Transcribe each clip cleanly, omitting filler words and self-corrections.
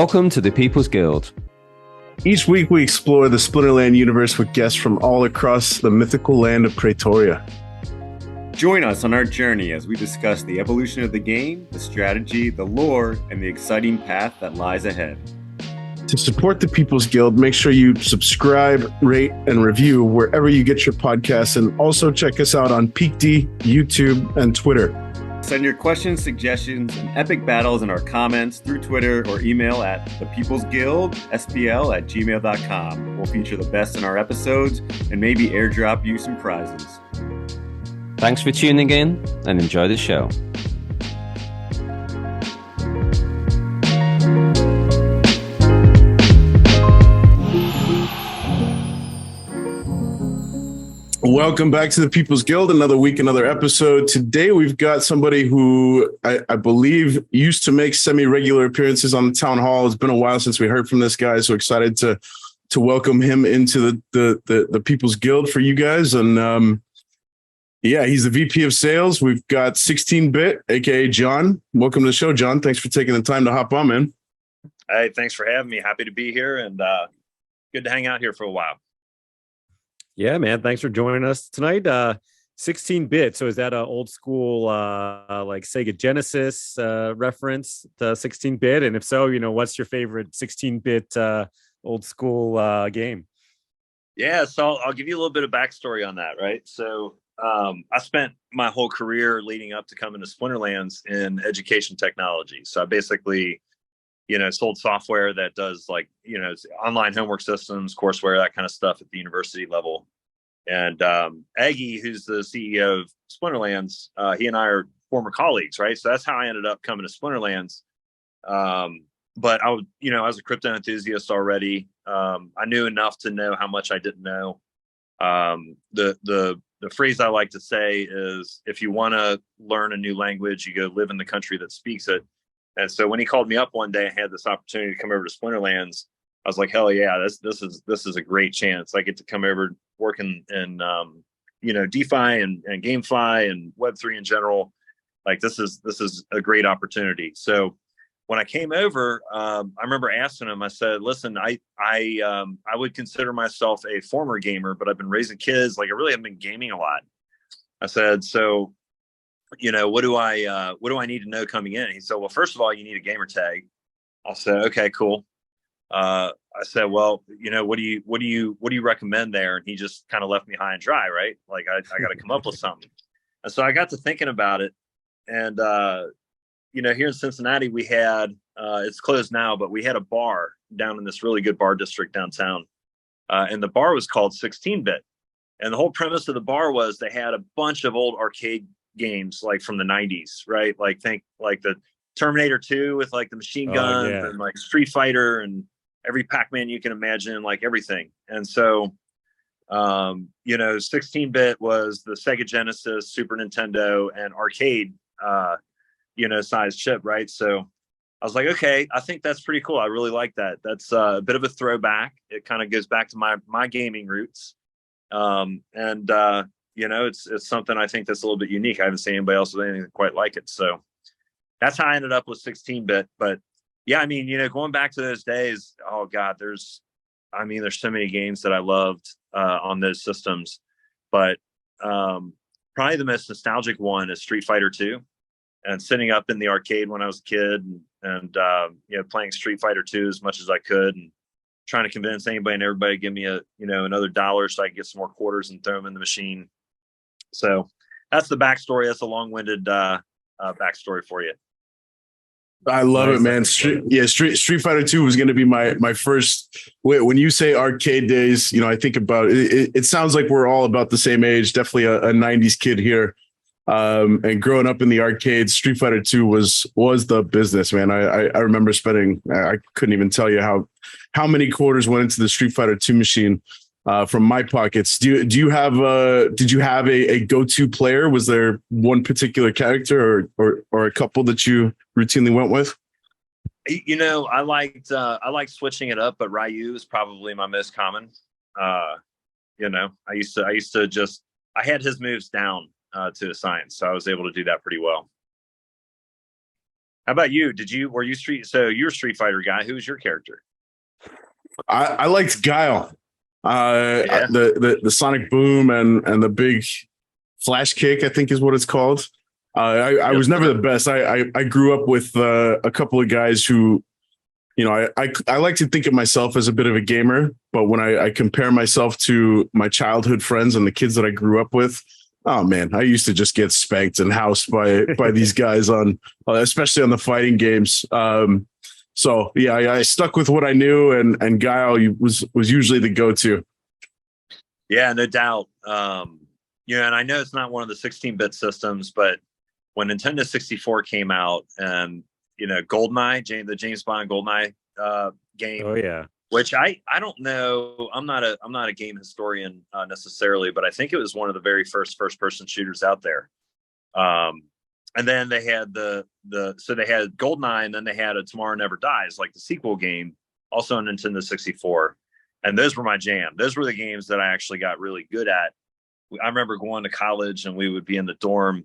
Welcome to the People's Guild. Each week we explore the Splinterland universe with guests from all across the mythical land of Praetoria. Join us on our journey as we discuss the evolution of the game, the strategy, the lore, and the exciting path that lies ahead. To support the People's Guild, make sure you subscribe, rate, and review wherever you get your podcasts, and also check us out on PeakD, YouTube, and Twitter. Send your questions, suggestions, and epic battles in our comments through Twitter or email at thepeoplesguildspl@gmail.com. We'll feature the best in our episodes and maybe airdrop you some prizes. Thanks for tuning in and enjoy the show. Welcome back to the People's Guild. Another week, another episode. Today we've got somebody who I believe used to make semi-regular appearances on the town hall. It's been a while since we heard from this guy, so excited to welcome him into the People's Guild for you guys. And yeah, he's the VP of Sales. We've got 16-Bit, aka John. Welcome to the show, John. Thanks for taking the time to hop on, man. Hey, thanks for having me. Happy to be here, and good to hang out here for a while. Yeah, man. Thanks for joining us tonight. 16-bit. So is that an old school like Sega Genesis reference to 16-bit? And if so, what's your favorite 16-bit old school game? Yeah, so I'll give you a little bit of backstory on that, right? So I spent my whole career leading up to coming to Splinterlands in education technology. So I basically, sold software that does online homework systems, courseware, that kind of stuff at the university level. And Aggie, who's the CEO of Splinterlands, he and I are former colleagues, right? So that's how I ended up coming to Splinterlands. But I was a crypto enthusiast already. I knew enough to know how much I didn't know. The phrase I like to say is, if you want to learn a new language, you go live in the country that speaks it. And so when he called me up one day, I had this opportunity to come over to Splinterlands. I was like, hell yeah, this is a great chance. I get to come over, work in DeFi and GameFi and Web3 in general. Like this is a great opportunity. So when I came over, I remember asking him, I said, listen, I would consider myself a former gamer, but I've been raising kids. Like I really haven't been gaming a lot. I said, so, what do I need to know coming in? He said, well, first of all, you need a gamer tag. I said, okay, cool. I said, well, what do you recommend there? And he just kind of left me high and dry, right? Like I got to come up with something. And so I got to thinking about it. And, here in Cincinnati, we had, it's closed now, but we had a bar down in this really good bar district downtown. And the bar was called 16-Bit. And the whole premise of the bar was they had a bunch of old arcade games, like from the 90s, right? Like think like the Terminator 2 with like the machine guns and like Street Fighter and every Pac-Man you can imagine, like everything. And so, 16-Bit was the Sega Genesis, Super Nintendo, and arcade, size chip, right? So I was like, okay, I think that's pretty cool. I really like that. That's a bit of a throwback. It kind of goes back to my gaming roots. It's something I think that's a little bit unique. I haven't seen anybody else with anything quite like it. So that's how I ended up with 16-bit. But yeah, going back to those days, oh God, there's so many games that I loved on those systems. But probably the most nostalgic one is Street Fighter 2. And sitting up in the arcade when I was a kid and playing Street Fighter 2 as much as I could, and trying to convince anybody and everybody to give me another $1 so I can get some more quarters and throw them in the machine. So that's the backstory. That's a long-winded backstory for you. I love it, man. Street Fighter 2 was going to be my first. When you say arcade days, I think about it. It sounds like we're all about the same age. Definitely a 90s kid here. And growing up in the arcades, Street Fighter 2 was the business, man. I remember spending, I couldn't even tell you how many quarters went into the Street Fighter 2 machine from my pockets. Did you have a go-to player? Was there one particular character or a couple that you routinely went with? I liked switching it up, but Ryu is probably my most common. I used to just, I had his moves down to a science, so I was able to do that pretty well. How about you? Were you so you're a Street Fighter guy. Who was your character? I liked Guile. Yeah. The Sonic Boom and the big flash kick, I think is what it's called. I was never the best. I grew up with a couple of guys who, you know, I like to think of myself as a bit of a gamer, but when I compare myself to my childhood friends and the kids that I grew up with, oh man, I used to just get spanked and housed by these guys especially on the fighting games. So yeah, I stuck with what I knew, and Guile was usually the go-to. Yeah, no doubt. And I know it's not one of the 16-bit systems, but when Nintendo 64 came out, and GoldenEye, the James Bond GoldenEye game. Oh yeah. Which I don't know. I'm not a game historian necessarily, but I think it was one of the very first-person shooters out there. And then they had so they had GoldenEye, and then they had a Tomorrow Never Dies, like the sequel game, also on Nintendo 64. And those were my jam. Those were the games that I actually got really good at. I remember going to college, and we would be in the dorm,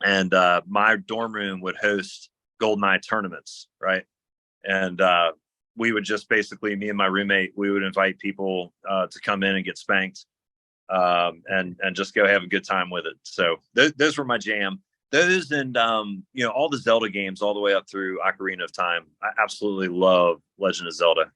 and my dorm room would host GoldenEye tournaments, right? And we would just basically, me and my roommate, we would invite people to come in and get spanked, and just go have a good time with it. So those were my jam. Those and all the Zelda games all the way up through Ocarina of Time. I absolutely love Legend of Zelda.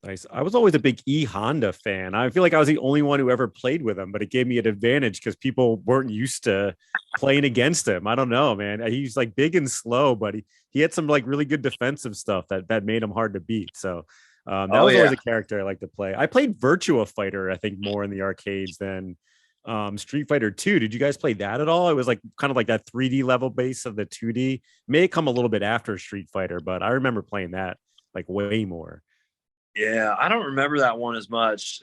Nice. I was always a big E Honda fan. I feel like I was the only one who ever played with him, but it gave me an advantage because people weren't used to playing against him. I don't know, man. He's like big and slow, but he had some like really good defensive stuff that made him hard to beat. So that was always a character I like to play. I played Virtua Fighter, I think, more in the arcades than Street Fighter 2. Did you guys play that at all? It was like kind of like that 3D level base of the 2D. May come a little bit after Street Fighter, but I remember playing that like way more. Yeah, I don't remember that one as much.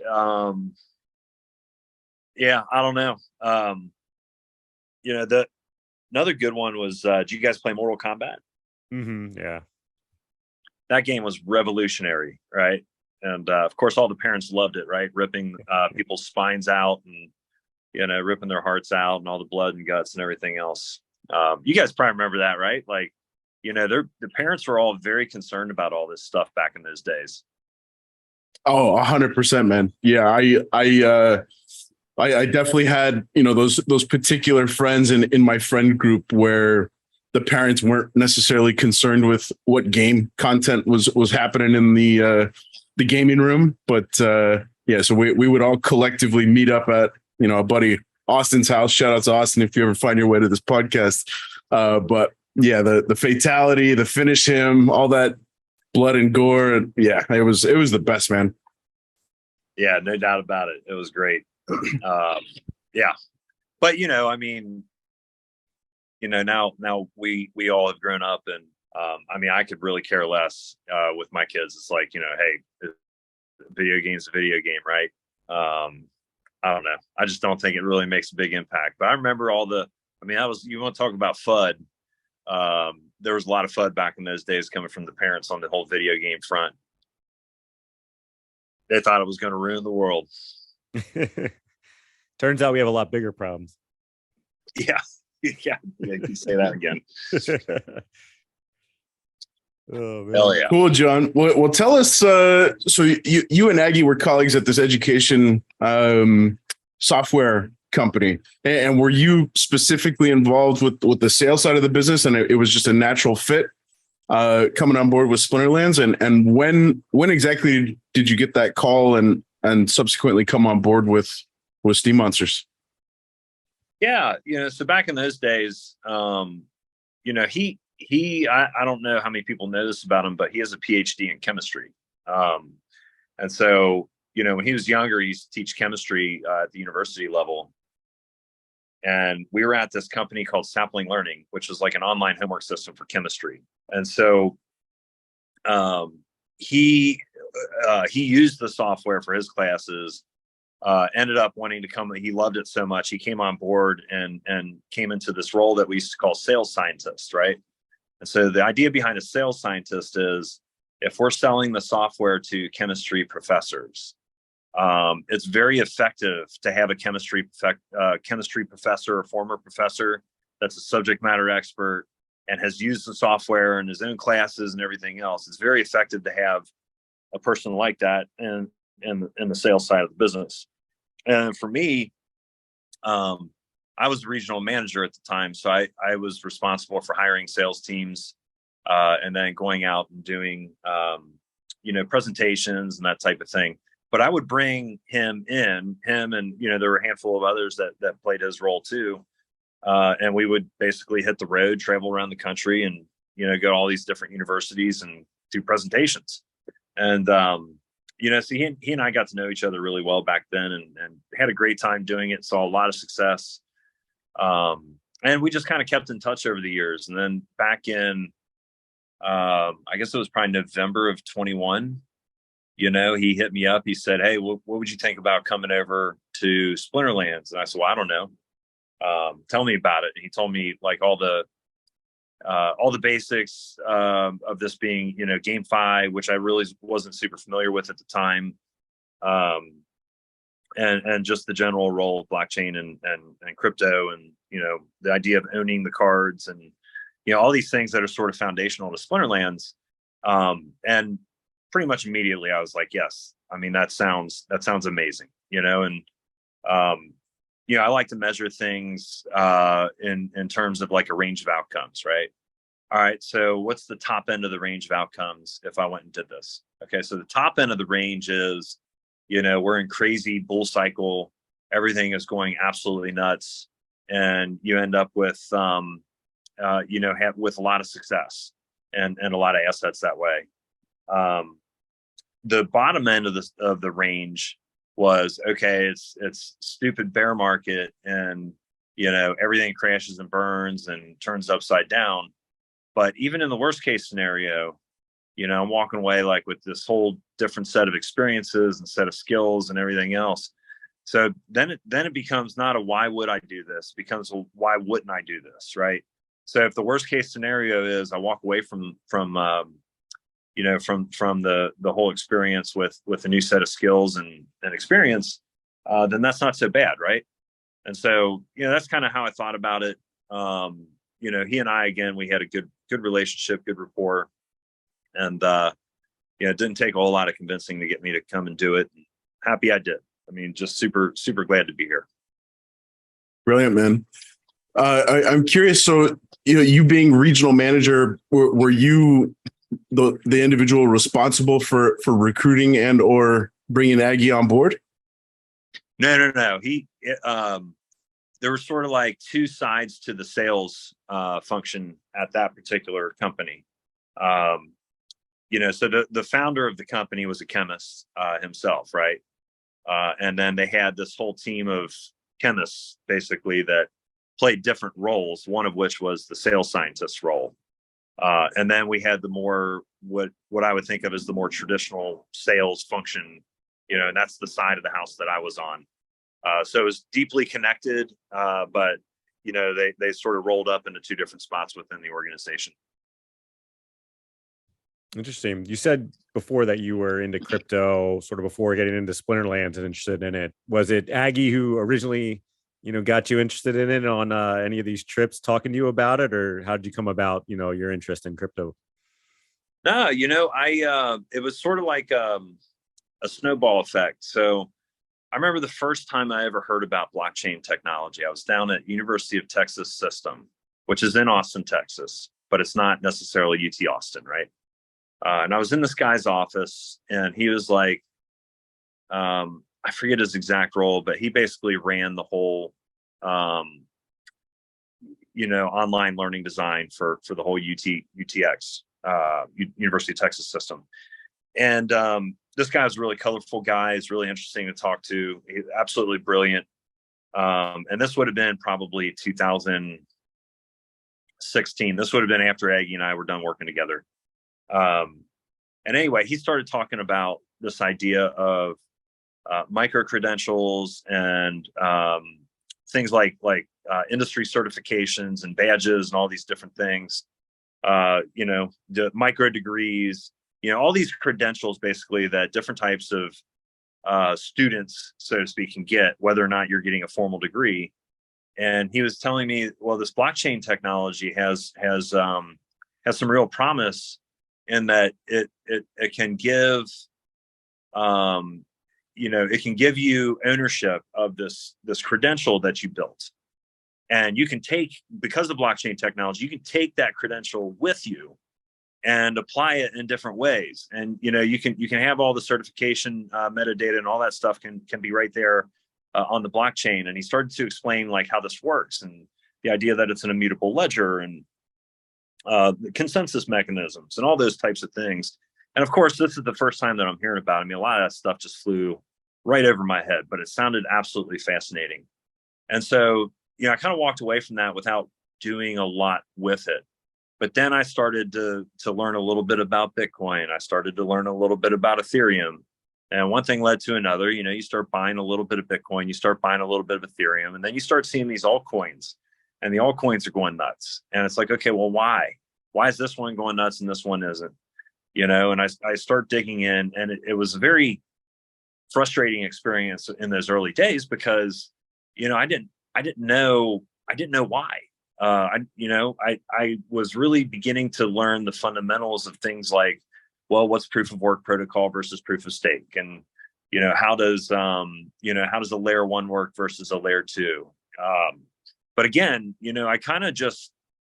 Yeah, I don't know. Another good one was, did you guys play Mortal Kombat? Mm-hmm, yeah. That game was revolutionary, right? And of course, all the parents loved it, right? Ripping people's spines out and, ripping their hearts out and all the blood and guts and everything else. You guys probably remember that, right? Like, the parents were all very concerned about all this stuff back in those days. Oh, 100%, man. Yeah, I definitely had, those particular friends in my friend group where the parents weren't necessarily concerned with what game content was happening in the gaming room, but so we would all collectively meet up at a buddy Austin's house. Shout out to Austin if you ever find your way to this podcast. But yeah, the fatality, the finish him, all that blood and gore. Yeah, it was the best, man. Yeah, no doubt about it. It was great. Yeah, but now we all have grown up, and I could really care less with my kids. It's like, hey, video game's a video game, right? I don't know. I just don't think it really makes a big impact. But I remember you want to talk about FUD. There was a lot of FUD back in those days coming from the parents on the whole video game front. They thought it was going to ruin the world. Turns out we have a lot bigger problems. Yeah. Yeah. You say that again. Oh, man. Hell yeah. Cool, John. Well, tell us, so you and Aggie were colleagues at this education software company, and were you specifically involved with the sales side of the business, and it was just a natural fit coming on board with Splinterlands? And when exactly did you get that call and subsequently come on board with Steam Monsters? Yeah, so back in those days, I don't know how many people know this about him, but he has a PhD in chemistry. And so, when he was younger, he used to teach chemistry at the university level. And we were at this company called Sapling Learning, which was like an online homework system for chemistry. And so he used the software for his classes, ended up wanting to come. He loved it so much. He came on board and came into this role that we used to call sales scientist, right? And so the idea behind a sales scientist is, if we're selling the software to chemistry professors, it's very effective to have a chemistry professor or former professor that's a subject matter expert and has used the software in his own classes and everything else. It's very effective to have a person like that in the sales side of the business. And for me, I was the regional manager at the time, so I was responsible for hiring sales teams, and then going out and doing presentations and that type of thing. But I would bring him and there were a handful of others that played his role too, and we would basically hit the road, travel around the country, and go to all these different universities and do presentations. And so he and I got to know each other really well back then, and had a great time doing it. Saw a lot of success. And we just kind of kept in touch over the years. And then back in, I guess it was probably November of 21, he hit me up. He said, "Hey, what would you think about coming over to Splinterlands?" And I said, "Well, I don't know. Tell me about it." And he told me like all the basics of this being, GameFi, which I really wasn't super familiar with at the time. And just the general role of blockchain and crypto, and the idea of owning the cards, and all these things that are sort of foundational to Splinterlands. And pretty much immediately I was like, yes, I mean, that sounds amazing, and I like to measure things in terms of like a range of outcomes, right? All right, so what's the top end of the range of outcomes if I went and did this? Okay, so the top end of the range is, we're in crazy bull cycle, everything is going absolutely nuts, and you end up with with a lot of success and a lot of assets that way. The bottom end of the range was, okay, it's stupid bear market, and everything crashes and burns and turns upside down. But even in the worst case scenario, I'm walking away like with this whole different set of experiences and set of skills and everything else. So then it becomes not a why would I do this, it becomes a why wouldn't I do this, right? So if the worst case scenario is I walk away from the whole experience with a new set of skills and experience, then that's not so bad, right? And so that's kind of how I thought about it. He and I, again, we had a good relationship, good rapport, and it didn't take a whole lot of convincing to get me to come and do it. Happy I did. I mean, just super glad to be here. Brilliant, man. I'm curious. So, you being regional manager, were you the individual responsible for recruiting and or bringing Aggie on board? No. There were sort of like two sides to the sales function at that particular company. So the founder of the company was a chemist himself, right? And then they had this whole team of chemists basically that played different roles, one of which was the sales scientist role. And then we had the more, what I would think of as the more traditional sales function, and that's the side of the house that I was on. So it was deeply connected, but they sort of rolled up into two different spots within the organization. Interesting. You said before that you were into crypto sort of before getting into Splinterlands and interested in it. Was it Aggie who originally, got you interested in it on any of these trips, talking to you about it, or how did you come about, your interest in crypto? No, it was sort of like a snowball effect. So I remember the first time I ever heard about blockchain technology. I was down at University of Texas System, which is in Austin, Texas, but it's not necessarily UT Austin, right? And I was in this guy's office, and he was like, I forget his exact role, but he basically ran the whole, online learning design for the whole UTX, University of Texas System. And this guy was a really colorful guy. He's really interesting to talk to. He's absolutely brilliant. And this would have been probably 2016. This would have been after Aggie and I were done working together. And anyway, he started talking about this idea of micro credentials and things like industry certifications and badges and all these different things. The micro degrees, all these credentials basically that different types of students, so to speak, can get, whether or not you're getting a formal degree. And he was telling me, well, this blockchain technology has some real promise in that it can give, it can give you ownership of this credential that you built. And you can take, because of blockchain technology, you can take that credential with you and apply it in different ways. And, you can have all the certification metadata and all that stuff can be right there on the blockchain. And he started to explain like how this works and the idea that it's an immutable ledger and the consensus mechanisms and all those types of things. And of course, this is the first time that I'm hearing about it. I mean, a lot of that stuff just flew right over my head, but it sounded absolutely fascinating. And so, I kind of walked away from that without doing a lot with it. But then I started to learn a little bit about Bitcoin. I started to learn a little bit about Ethereum. And one thing led to another. You start buying a little bit of Bitcoin, you start buying a little bit of Ethereum, and then you start seeing these altcoins. And the altcoins are going nuts. And it's like, okay, well, why? Why is this one going nuts and this one isn't? And I start digging in, and it was a very frustrating experience in those early days because, I didn't know why. I was really beginning to learn the fundamentals of things like, well, what's proof of work protocol versus proof of stake, and how does a layer 1 work versus a layer 2. But again, I kind of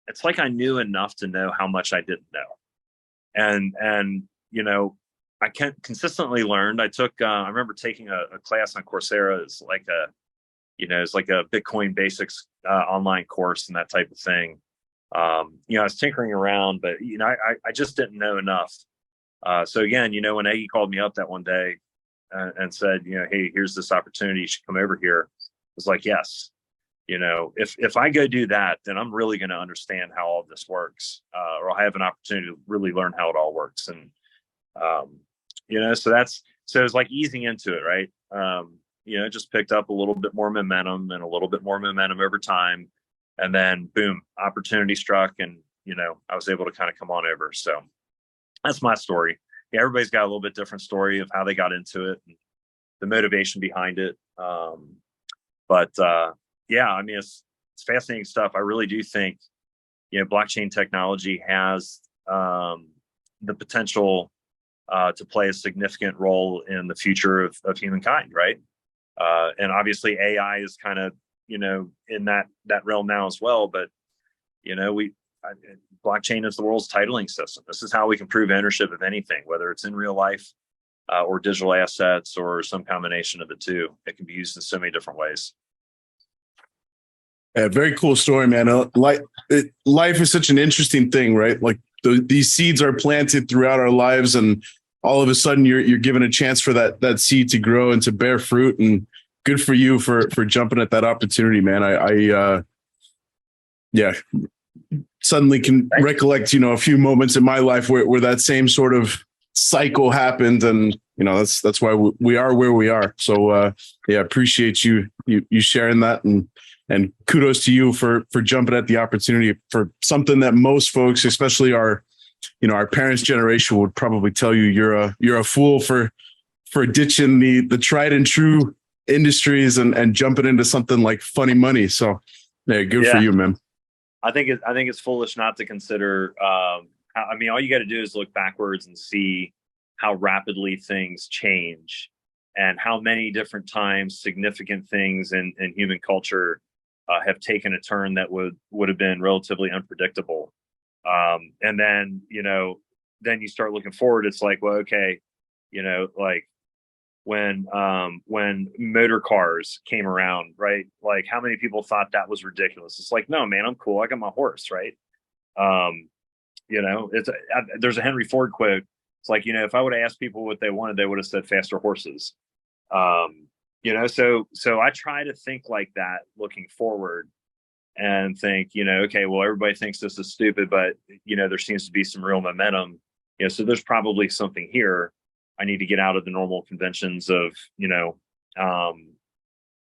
it's like I knew enough to know how much I didn't know. And I consistently learned. I remember taking a class on Coursera. It's like a Bitcoin basics online course and that type of thing. I was tinkering around, but, I just didn't know enough. So again, when Aggie called me up that one day and said, hey, here's this opportunity, you should come over here. I was like, yes. If I go do that, then I'm really going to understand how all of this works, or I'll have an opportunity to really learn how it all works. And, so it's like easing into it, right? It just picked up a little bit more momentum and a little bit more momentum over time. And then boom, opportunity struck, and, I was able to kind of come on over. So that's my story. Yeah, everybody's got a little bit different story of how they got into it and the motivation behind it. Yeah, I mean, it's fascinating stuff. I really do think, blockchain technology has the potential to play a significant role in the future of humankind, right? And obviously AI is kind of, in that realm now as well. But, blockchain is the world's titling system. This is how we can prove ownership of anything, whether it's in real life or digital assets or some combination of the two. It can be used in so many different ways. Yeah, very cool story, man. Life is such an interesting thing, right? Like these seeds are planted throughout our lives, and all of a sudden you're given a chance for that seed to grow and to bear fruit. And good for you for jumping at that opportunity, man. I suddenly can recollect, a few moments in my life where that same sort of cycle happened, and that's why we are where we are. So appreciate you sharing that, and kudos to you for jumping at the opportunity for something that most folks, especially our parents' generation, would probably tell you you're a fool for ditching the tried and true industries and jumping into something like funny money. So good for you, man. I think it's foolish not to consider. All you got to do is look backwards and see how rapidly things change, and how many different times significant things in human culture have taken a turn that would have been relatively unpredictable. And then you start looking forward. It's like, well, okay, like when motor cars came around, right? Like, how many people thought that was ridiculous? It's like, no, man, I'm cool. I got my horse, right? There's a Henry Ford quote. It's like, if I would have asked people what they wanted, they would have said faster horses. So I try to think like that looking forward, and think, okay, well, everybody thinks this is stupid, but there seems to be some real momentum. So there's probably something here. I need to get out of the normal conventions of,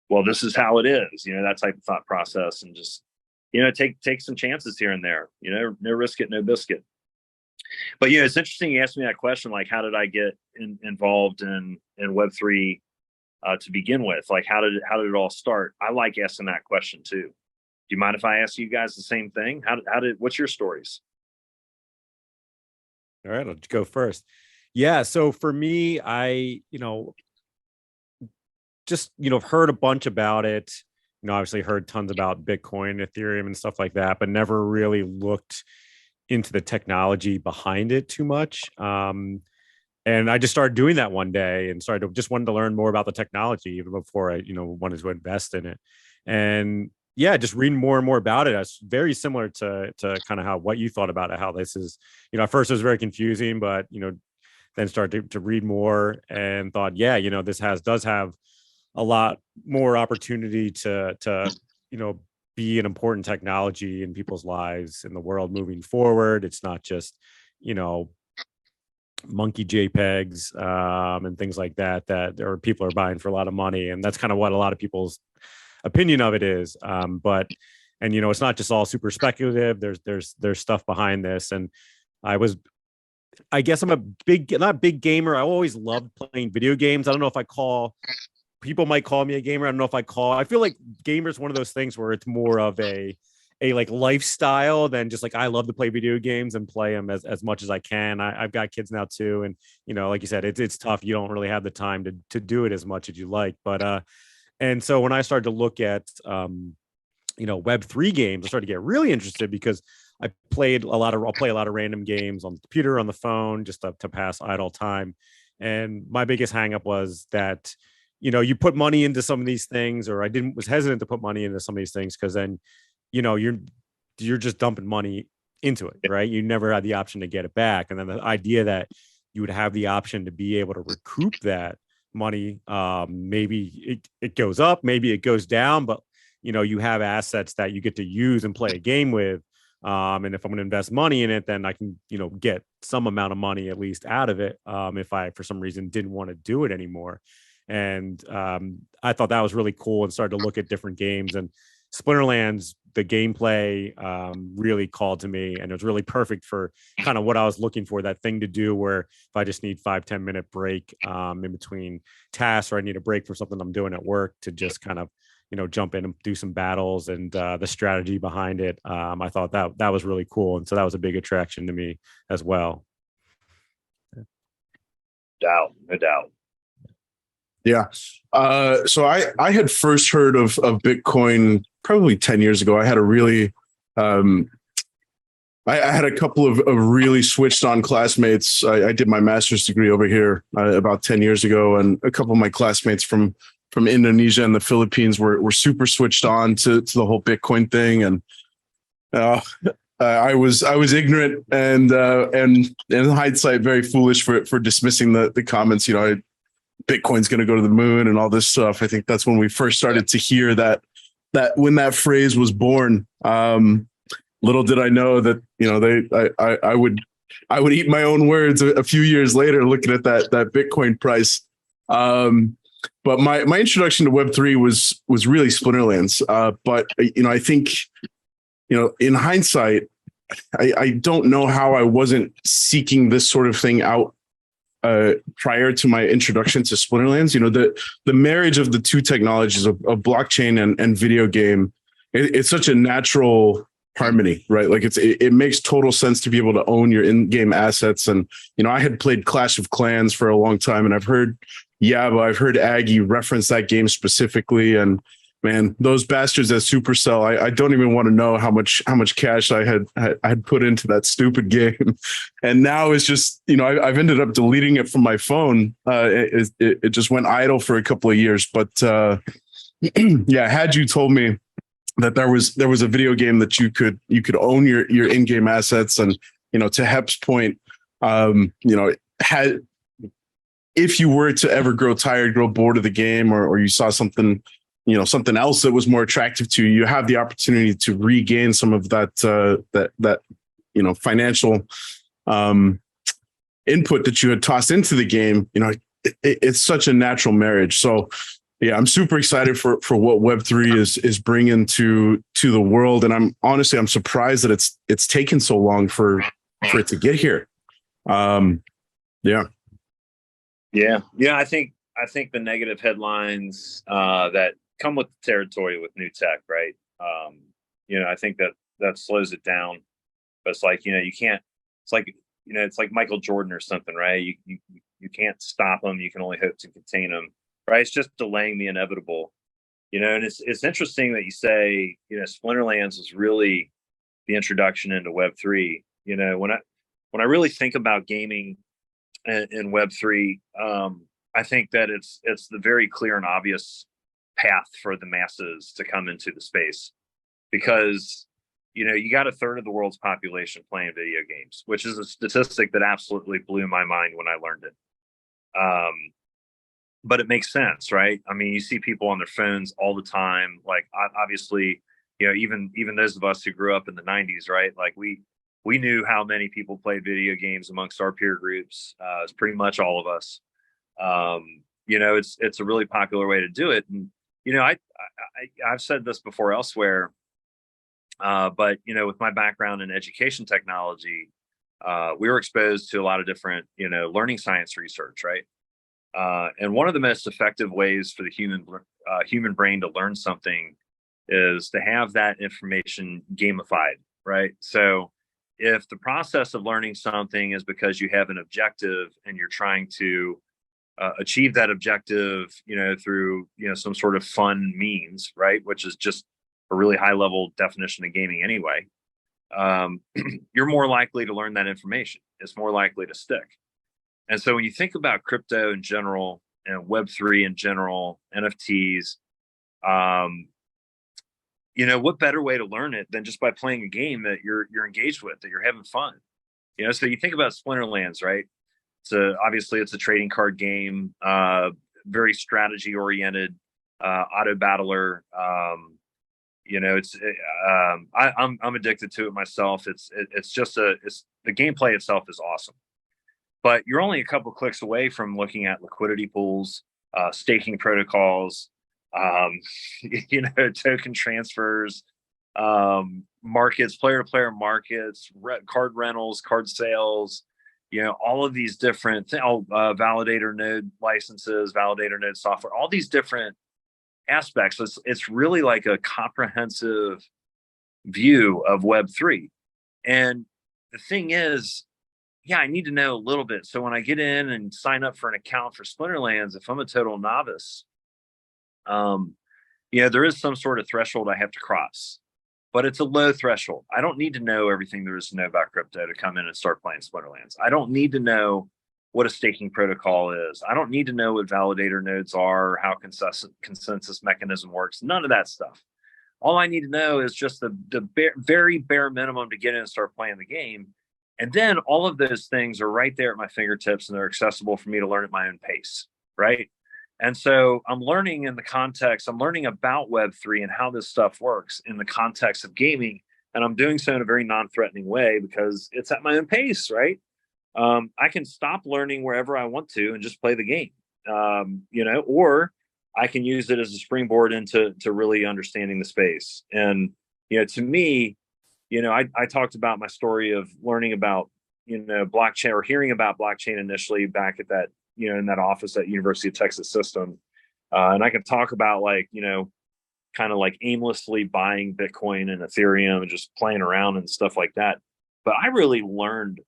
well, this is how it is, that type of thought process, and just, take some chances here and there, no risk it, no biscuit. But it's interesting you asked me that question, like, how did I get involved in Web3 to begin with? Like, how did it all start? I like asking that question too. Do you mind if I ask you guys the same thing? What's your stories? All right, I'll go first. Yeah. So for me, I, just, heard a bunch about it. Obviously heard tons about Bitcoin, Ethereum and stuff like that, but never really looked into the technology behind it too much. And I just started doing that one day and wanted to learn more about the technology even before I, wanted to invest in it. And yeah, just reading more and more about it. It's very similar to kind of what you thought about it, how this is, at first it was very confusing, but, then started to read more and thought, yeah, this does have a lot more opportunity to be an important technology in people's lives in the world moving forward. It's not just, monkey JPEGs and things like that or people are buying for a lot of money. And that's kind of what a lot of people's opinion of it is. But it's not just all super speculative. There's stuff behind this. And I guess I'm not a big gamer. I always loved playing video games. I don't know if people might call me a gamer. I don't know if I feel like gamer is one of those things where it's more of a like lifestyle than just like, I love to play video games and play them as much as I can. I've got kids now too. And, like you said, it's tough. You don't really have the time to do it as much as you like. But, and so when I started to look at, Web3 games, I started to get really interested because I'll play a lot of random games on the computer, on the phone, just to pass idle time. And my biggest hangup was that, you put money into some of these things, or was hesitant to put money into some of these things because then, you're just dumping money into it, right? You never had the option to get it back. And then the idea that you would have the option to be able to recoup that money, maybe it goes up, maybe it goes down, but you have assets that you get to use and play a game with. And if I'm going to invest money in it, then I can, get some amount of money at least out of it. If I, for some reason, didn't want to do it anymore. And I thought that was really cool and started to look at different games. And Splinterlands, the gameplay really called to me, and it was really perfect for kind of what I was looking for, that thing to do where if I just need 5-10 minute break in between tasks, or I need a break from something I'm doing at work, to just kind of jump in and do some battles, and the strategy behind it. I thought that was really cool. And so that was a big attraction to me as well. No doubt. Yeah. So I had first heard of Bitcoin probably 10 years ago. I had I had a couple of really switched on classmates. I did my master's degree over here about 10 years ago. And a couple of my classmates from Indonesia and the Philippines were super switched on to the whole Bitcoin thing. And I was ignorant and in hindsight, very foolish for dismissing the comments. Bitcoin's going to go to the moon and all this stuff. I think that's when we first started to hear that when that phrase was born. Little did I know that I would eat my own words a few years later, looking at that Bitcoin price. But my introduction to Web3 was really Splinterlands. But I think in hindsight, I don't know how I wasn't seeking this sort of thing out prior to my introduction to Splinterlands. The marriage of the two technologies of blockchain and video game, it's such a natural harmony, right? Like it makes total sense to be able to own your in-game assets. And I had played Clash of Clans for a long time, and I've heard Aggie reference that game specifically. And man, those bastards at Supercell, I don't even want to know how much cash I had put into that stupid game. And now it's just, I've ended up deleting it from my phone. It just went idle for a couple of years. But yeah, had you told me that there was a video game that you could own your in-game assets, and to Hep's point, if you were to ever grow tired, grow bored of the game, or you saw something else that was more attractive to you, you have the opportunity to regain some of that financial input that you had tossed into the game. It's such a natural marriage. So yeah, I'm super excited for what Web3 is bringing to the world, and I'm surprised that it's taken so long for it to get here. Yeah. I think I think the negative headlines that come with the territory with new tech, right? I think that slows it down. But it's like, you can't. It's like, it's like Michael Jordan or something, right? You can't stop them. You can only hope to contain them, right? It's just delaying the inevitable, And it's interesting that you say, Splinterlands was really the introduction into Web3. When I really think about gaming in Web3, I think that it's the very clear and obvious path for the masses to come into the space, because you got a third of the world's population playing video games, which is a statistic that absolutely blew my mind when I learned it. But it makes sense, right? I mean, you see people on their phones all the time. Like, obviously, even those of us who grew up in the 90s, right? Like, we knew how many people played video games amongst our peer groups. It's pretty much all of us. It's a really popular way to do it. And, I've said this before elsewhere, but, with my background in education technology, we were exposed to a lot of different, learning science research, right? And one of the most effective ways for the human brain to learn something is to have that information gamified, right? So if the process of learning something is because you have an objective and you're trying to achieve that objective, through, some sort of fun means, right? Which is just a really high level definition of gaming anyway. You're more likely to learn that information. It's more likely to stick. And so when you think about crypto in general and Web3 in general, NFTs, what better way to learn it than just by playing a game that you're engaged with, that you're having fun? So you think about Splinterlands, right? Obviously it's a trading card game, very strategy oriented, auto battler. I'm addicted to it myself. It's the gameplay itself is awesome, but you're only a couple clicks away from looking at liquidity pools, staking protocols, token transfers, markets, player-to-player markets, card rentals, card sales, all of these different validator node licenses, validator node software, all these different aspects. It's really like a comprehensive view of Web3. And the thing is, I need to know a little bit. So when I get in and sign up for an account for Splinterlands, if I'm a total novice, there is some sort of threshold I have to cross, but it's a low threshold. I don't need to know everything there is to know about crypto to come in and start playing Splinterlands. I don't need to know what a staking protocol is. I don't need to know what validator nodes are, how consensus mechanism works, none of that stuff. All I need to know is just the very bare minimum to get in and start playing the game. And then all of those things are right there at my fingertips, and they're accessible for me to learn at my own pace, right? And so I'm learning I'm learning about Web3 and how this stuff works in the context of gaming. And I'm doing so in a very non-threatening way because it's at my own pace, right? I can stop learning wherever I want to and just play the game, or I can use it as a springboard into really understanding the space. And, to me, I talked about my story of learning about, blockchain, or hearing about blockchain initially back at that, in that office at University of Texas System. And I can talk about kind of like aimlessly buying Bitcoin and Ethereum and just playing around and stuff like that. But I really learned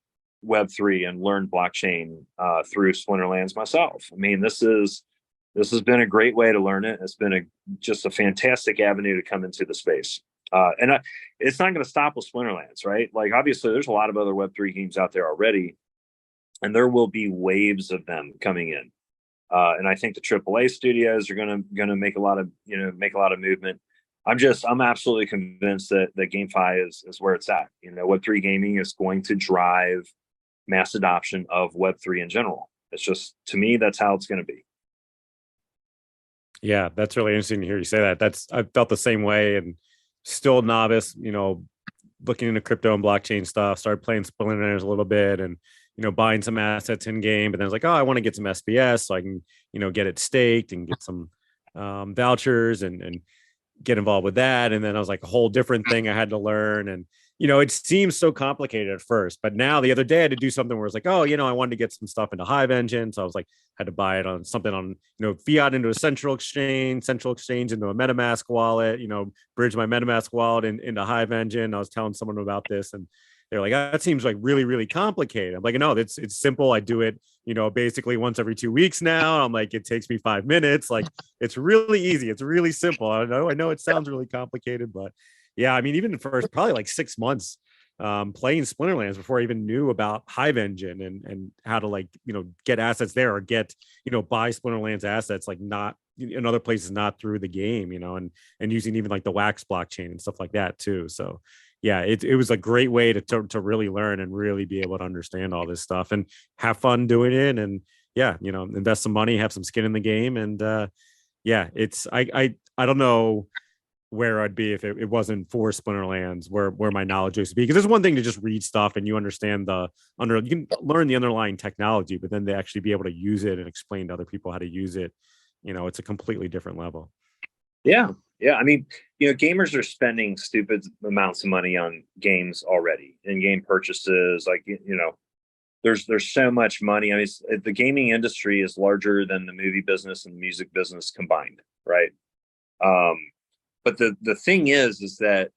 Web3 and learned blockchain through Splinterlands myself. I mean, this has been a great way to learn it. It's been just a fantastic avenue to come into the space. It's not going to stop with Splinterlands, right? Like, obviously, there's a lot of other Web3 games out there already, and there will be waves of them coming in. And I think the AAA studios are going to make a lot of movement. I'm absolutely convinced that GameFi is where it's at. Web3 gaming is going to drive mass adoption of Web3 in general. It's just, to me, that's how it's going to be. Yeah, that's really interesting to hear you say that. I felt the same way, and still a novice, looking into crypto and blockchain stuff, started playing Splinterlands a little bit and, buying some assets in game. But then I was like, oh, I want to get some SPS so I can, get it staked and get some vouchers and get involved with that. And then I was like, a whole different thing I had to learn. And it seems so complicated at first, but now the other day I had to do something where it's like, oh, I wanted to get some stuff into Hive Engine. So I was like, had to buy it on something on, fiat into a central exchange into a MetaMask wallet, bridge my MetaMask wallet into Hive Engine. I was telling someone about this and they're like, that seems like really, really complicated. I'm like, no, it's simple. I do it, basically once every 2 weeks now. I'm like, it takes me 5 minutes. Like, it's really easy. It's really simple. I know it sounds really complicated, but yeah, I mean, even for probably like 6 months playing Splinterlands before I even knew about Hive Engine and how to get assets there or get, buy Splinterlands assets, like not in other places, not through the game, and using even like the Wax blockchain and stuff like that too. So yeah, it was a great way to really learn and really be able to understand all this stuff and have fun doing it. And yeah, invest some money, have some skin in the game. And yeah, I don't know where I'd be if it wasn't for Splinterlands, where my knowledge used to be. Because there's one thing to just read stuff and you understand you can learn the underlying technology, but then to actually be able to use it and explain to other people how to use it, it's a completely different level. Yeah. I mean, gamers are spending stupid amounts of money on games already, in-game purchases. Like, there's so much money. I mean, the gaming industry is larger than the movie business and the music business combined, right? But the thing is that,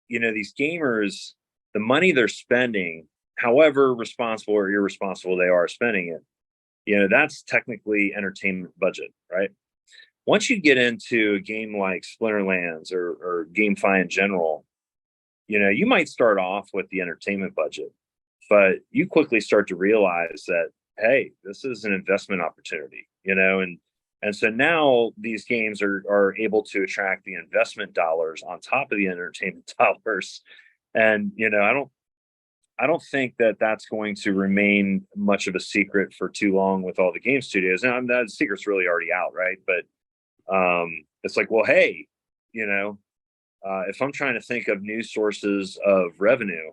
these gamers, the money they're spending, however responsible or irresponsible they are spending it, that's technically entertainment budget, right? Once you get into a game like Splinterlands or GameFi in general, you might start off with the entertainment budget, but you quickly start to realize that, hey, this is an investment opportunity, and so now these games are able to attract the investment dollars on top of the entertainment dollars. And, I don't think that that's going to remain much of a secret for too long with all the game studios. Now, that secret's really already out, right? But it's like, well, hey, if I'm trying to think of new sources of revenue,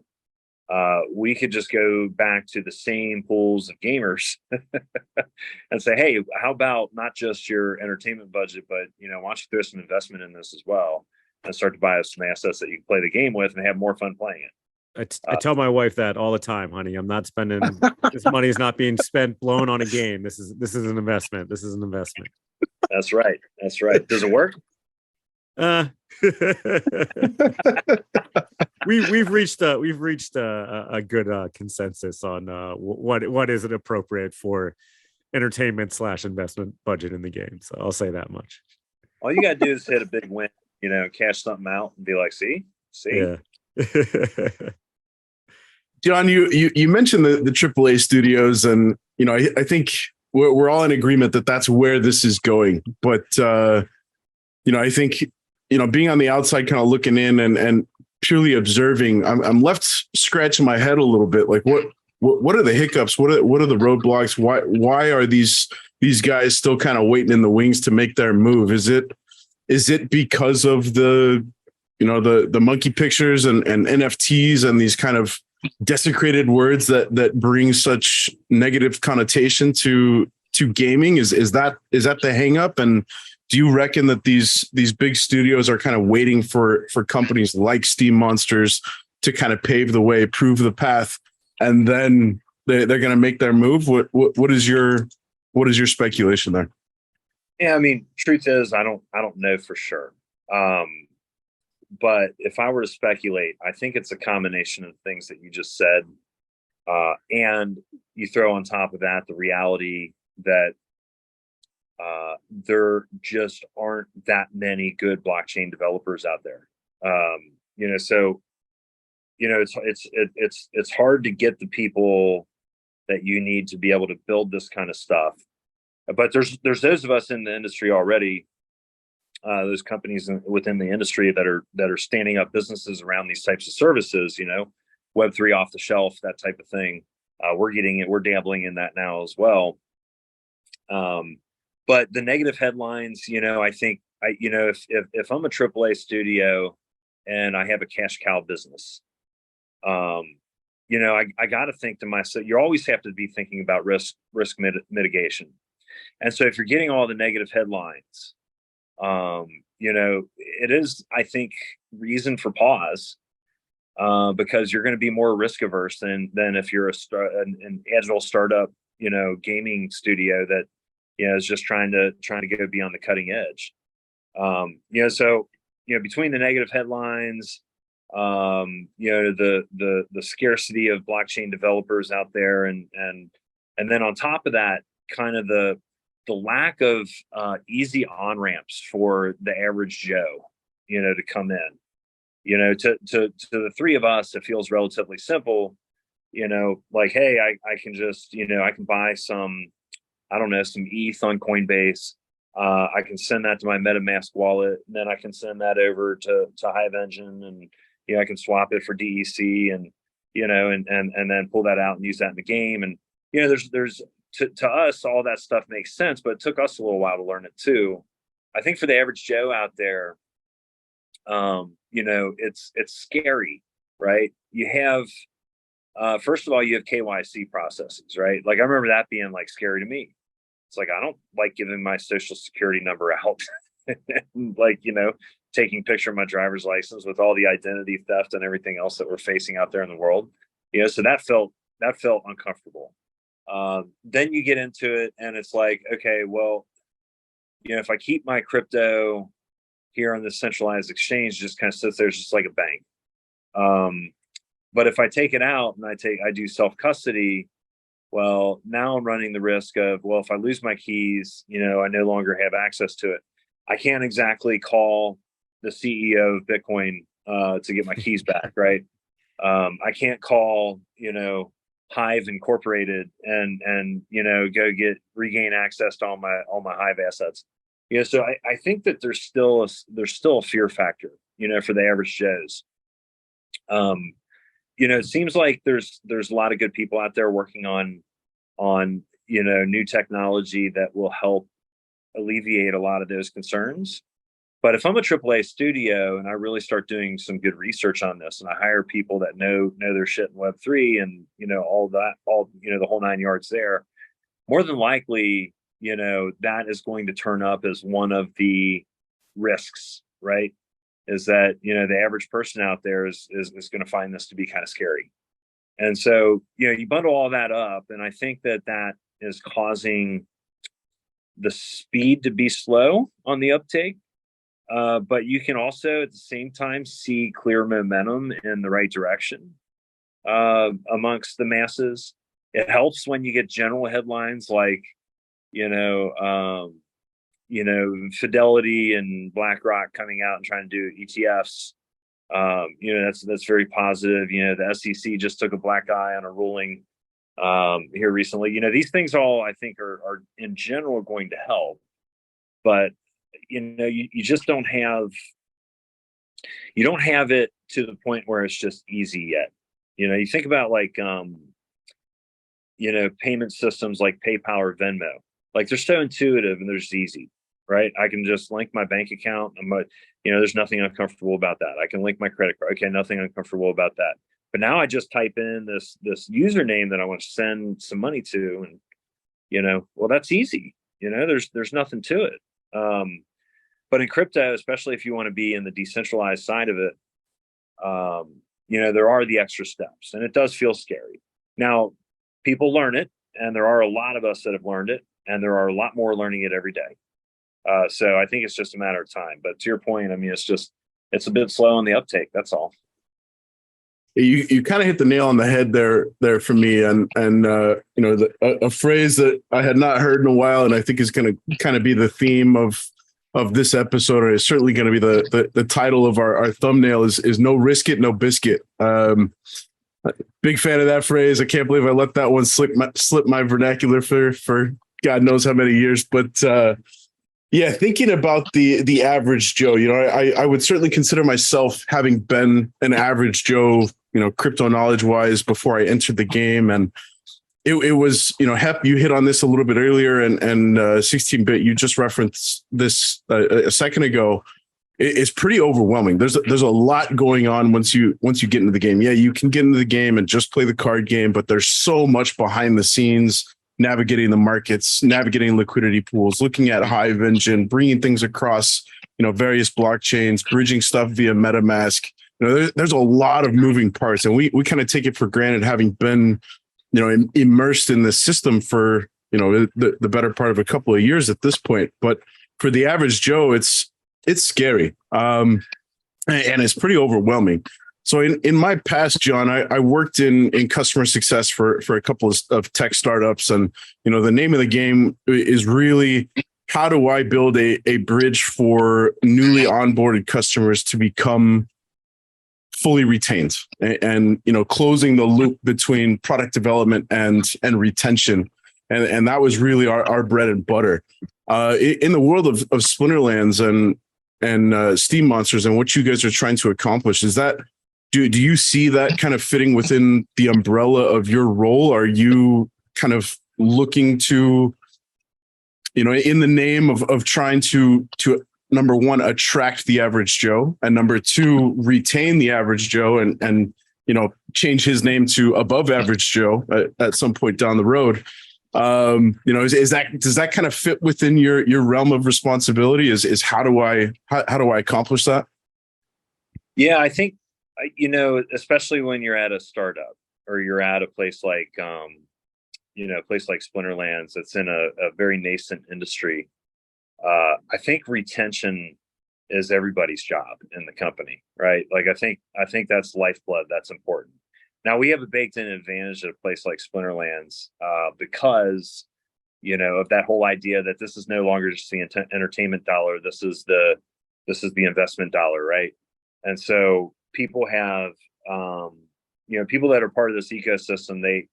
we could just go back to the same pools of gamers and say, hey, how about not just your entertainment budget, but why don't you throw some investment in this as well and start to buy us some assets that you can play the game with and have more fun playing it. I tell my wife that all the time, honey. I'm not spending this money is not being spent blown on a game. This is an investment. This is an investment. That's right. Does it work? We've reached a good consensus on what is it appropriate for entertainment / investment budget in the game. So I'll say that much. All you gotta do is hit a big win, cash something out and be like, see. Yeah. John, you mentioned the AAA studios, and I think we're all in agreement that that's where this is going. But I think being on the outside, kind of looking in and purely observing, I'm left scratching my head a little bit. Like, what are the hiccups? What are the roadblocks? Why are these guys still kind of waiting in the wings to make their move? Is it because of the monkey pictures and NFTs and these kind of desecrated words that bring such negative connotation to gaming? Is that the hang up? And do you reckon that these big studios are kind of waiting for companies like Steam Monsters to kind of pave the way, prove the path, and then they're going to make their move? What is your speculation there? Yeah, I mean, truth is, I don't know for sure. But if I were to speculate, I think it's a combination of things that you just said. And you throw on top of that the reality that there just aren't that many good blockchain developers out there. So it's hard to get the people that you need to be able to build this kind of stuff. But there's those of us in the industry already. Those companies within the industry that are standing up businesses around these types of services, Web3 off the shelf, that type of thing. We're dabbling in that now as well. But the negative headlines, I think if I'm a AAA studio and I have a cash cow business, I got to think to myself, you always have to be thinking about risk mitigation. And so if you're getting all the negative headlines, it is, I think, reason for pause. because you're going to be more risk averse than if you're an agile startup, gaming studio that is just trying to go beyond the cutting edge. So between the negative headlines, the scarcity of blockchain developers out there, and then on top of that, kind of the lack of easy on ramps for the average Joe, to come in. To the three of us, it feels relatively simple. Like, hey, I can just I can buy some, I don't know, some ETH on Coinbase. I can send that to my MetaMask wallet, and then I can send that over to Hive Engine, and I can swap it for DEC, and and then pull that out and use that in the game. And there's to us, all that stuff makes sense, but it took us a little while to learn it too. I think for the average Joe out there, it's scary, right? You have first of all, you have KYC processes, right? Like, I remember that being like scary to me. It's like, I don't like giving my social security number out. Like, taking a picture of my driver's license with all the identity theft and everything else that we're facing out there in the world. So that felt uncomfortable. Then you get into it and it's like, okay, well, if I keep my crypto here on the centralized exchange, just kind of sits there just like a bank. But if I take it out and I do self-custody, well, now I'm running the risk of, well, if I lose my keys, I no longer have access to it. I can't exactly call the CEO of Bitcoin to get my keys back, right? I can't call, Hive Incorporated and go regain access to all my Hive assets. So I think that there's still a fear factor, for the average Joes. It seems like there's a lot of good people out there working on new technology that will help alleviate a lot of those concerns. But if I'm a AAA studio and I really start doing some good research on this, and I hire people that know their shit in Web3 and all the whole 9 yards there, more than likely, that is going to turn up as one of the risks, right? Is that the average person out there is going to find this to be kind of scary. And so you bundle all that up, and I think that is causing the speed to be slow on the uptake. But you can also at the same time see clear momentum in the right direction amongst the masses. It helps when you get general headlines like Fidelity and BlackRock coming out and trying to do ETFs. That's very positive. The SEC just took a black eye on a ruling here recently. These things all, I think, are in general going to help, but you just don't have it to the point where it's just easy yet. You think about like payment systems like PayPal or Venmo. Like, they're so intuitive and they're just easy, right? I can just link my bank account. There's nothing uncomfortable about that. I can link my credit card. Okay, nothing uncomfortable about that. But now I just type in this username that I want to send some money to, and well, that's easy. There's nothing to it. But in crypto, especially if you want to be in the decentralized side of it, there are the extra steps, and it does feel scary. Now, people learn it, and there are a lot of us that have learned it, and there are a lot more learning it every day. So I think it's just a matter of time. But to your point, it's a bit slow on the uptake. That's all. You kind of hit the nail on the head there for me, and a phrase that I had not heard in a while, and I think is going to kind of be the theme of this episode, or is certainly going to be the title of our thumbnail is no risk it, no biscuit. Big fan of that phrase. I can't believe I let that one slip my vernacular for God knows how many years. But yeah, thinking about the average Joe, I would certainly consider myself having been an average Joe, crypto knowledge wise before I entered the game. And it was, Hep, you hit on this a little bit earlier, and 16-bit, you just referenced this a second ago. It's pretty overwhelming. There's a lot going on once you get into the game. Yeah, you can get into the game and just play the card game, but there's so much behind the scenes, navigating the markets, navigating liquidity pools, looking at Hive Engine, bringing things across, various blockchains, bridging stuff via MetaMask. there's a lot of moving parts, and we kind of take it for granted, having been, immersed in this system for, the better part of a couple of years at this point. But for the average Joe, it's scary. And it's pretty overwhelming. So in my past, John, I worked in customer success for a couple of tech startups. And, the name of the game is really, how do I build a bridge for newly onboarded customers to become fully retained, and closing the loop between product development and retention. And that was really our bread and butter. In the world of Splinterlands and Steam Monsters and what you guys are trying to accomplish, is that, do you see that kind of fitting within the umbrella of your role? Are you kind of looking to, in the name of trying to number one, attract the average Joe, and number two, retain the average Joe and change his name to above average Joe at some point down the road? Does that kind of fit within your realm of responsibility? Is how do I accomplish that? Yeah, I think, especially when you're at a startup or you're at a place like, Splinterlands, that's in a very nascent industry. I think retention is everybody's job in the company, right? Like, I think that's lifeblood. That's important. Now, we have a baked-in advantage at a place like Splinterlands because, of that whole idea that this is no longer just the entertainment dollar. This is the investment dollar, right? And so people have, people that are part of this ecosystem, they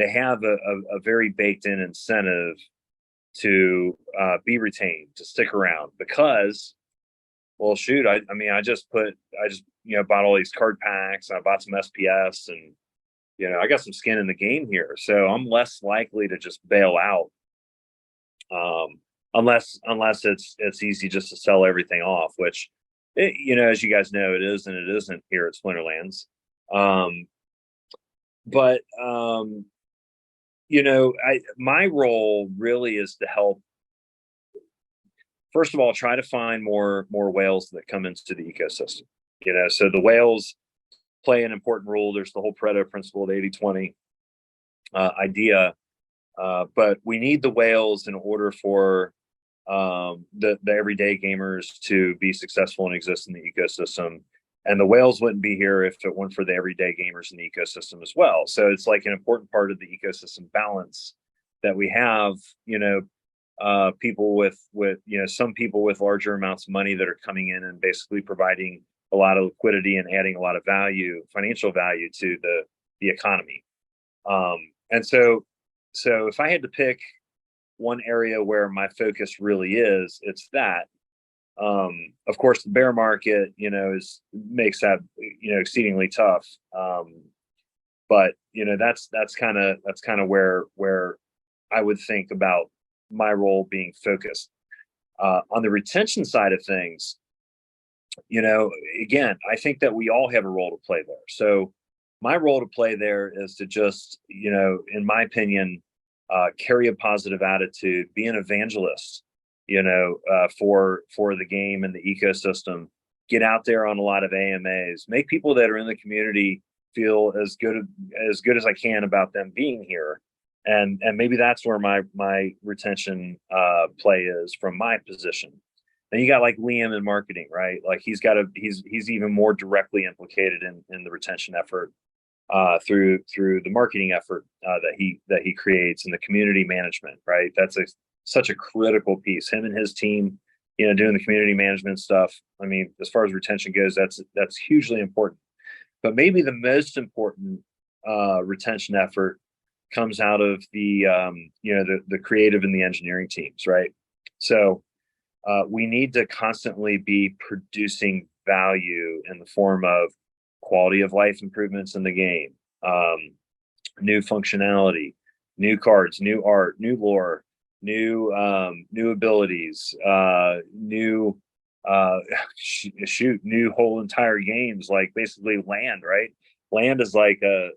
have a very baked-in incentive to be retained, to stick around, because, well, shoot, I just bought all these card packs, and I bought some SPS, and I got some skin in the game here, so I'm less likely to just bail out, unless it's easy just to sell everything off, which, as you guys know, it is and it isn't here at Splinterlands. My role really is to help, first of all, try to find more whales that come into the ecosystem. So the whales play an important role. There's the whole Pareto principle, the 80-20 idea. But we need the whales in order for the everyday gamers to be successful and exist in the ecosystem. And the whales wouldn't be here if it weren't for the everyday gamers in the ecosystem as well. So it's like an important part of the ecosystem balance that we have, people with some people with larger amounts of money that are coming in and basically providing a lot of liquidity and adding a lot of value, financial value, to the economy. And so if I had to pick one area where my focus really is, it's that. Of course, the bear market, makes that, exceedingly tough. But that's kind of where I would think about my role being focused. On the retention side of things, again, I think that we all have a role to play there. So my role to play there is to just, in my opinion, carry a positive attitude, be an evangelist, for the game and the ecosystem. Get out there on a lot of AMAs, make people that are in the community feel as good as I can about them being here. And maybe that's where my retention play is from my position. Then you got like Liam in marketing, right? Like he's even more directly implicated in the retention effort through the marketing effort that he creates, and the community management, right? That's such a critical piece. Him and his team, doing the community management stuff. I mean, as far as retention goes, that's hugely important. But maybe the most important retention effort comes out of the creative and the engineering teams, right? So we need to constantly be producing value in the form of quality of life improvements in the game, new functionality, new cards, new art, new lore, new abilities, new whole entire games, like basically land, right? Land is like a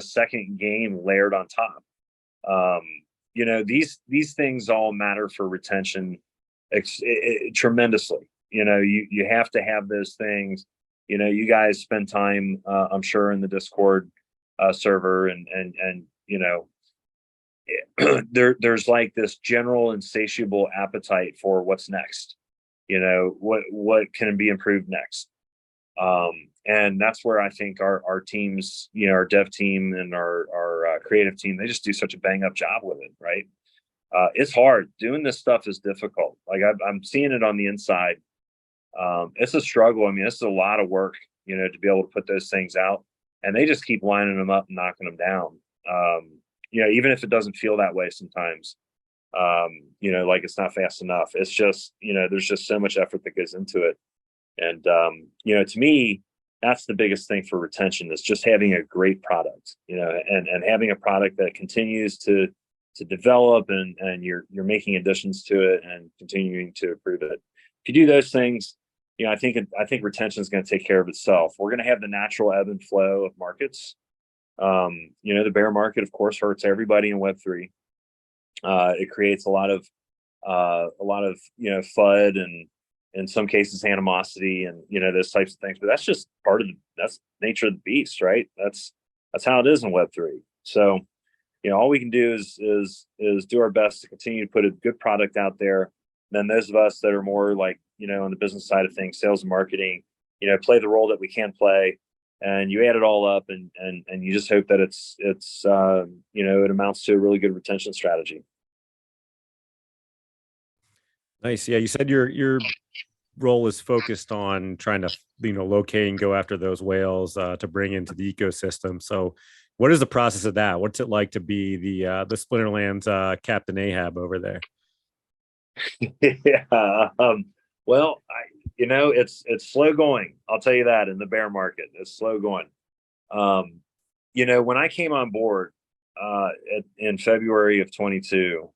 second game layered on top. These things all matter for retention tremendously. You have to have those things. You guys spend time, I'm sure, in the Discord server, and there's like this general insatiable appetite for what's next. What can be improved next. And that's where I think our teams, our dev team and our creative team, they just do such a bang up job with it, right? It's hard. Doing this stuff is difficult. Like I'm seeing it on the inside. It's a struggle. I mean, this is a lot of work, to be able to put those things out, and they just keep lining them up and knocking them down. Even if it doesn't feel that way sometimes, like it's not fast enough. It's just, there's just so much effort that goes into it. And, to me, that's the biggest thing for retention, is just having a great product, and having a product that continues to develop, and you're making additions to it and continuing to improve it. If you do those things, I think retention is going to take care of itself. We're going to have the natural ebb and flow of markets. The bear market, of course, hurts everybody in Web3. It creates a lot of FUD, and in some cases animosity, and those types of things. But that's just that's nature of the beast, right? That's how it is in Web3. So all we can do is do our best to continue to put a good product out there. Then those of us that are more like on the business side of things, sales and marketing, play the role that we can play. And you add it all up, and you just hope that it's it amounts to a really good retention strategy. Nice. Yeah, you said your role is focused on trying to locate and go after those whales to bring into the ecosystem. So, what is the process of that? What's it like to be the Splinterlands Captain Ahab over there? Yeah. Well, it's slow going. I'll tell you that. In the bear market, it's slow going. When I came on board in February of 22,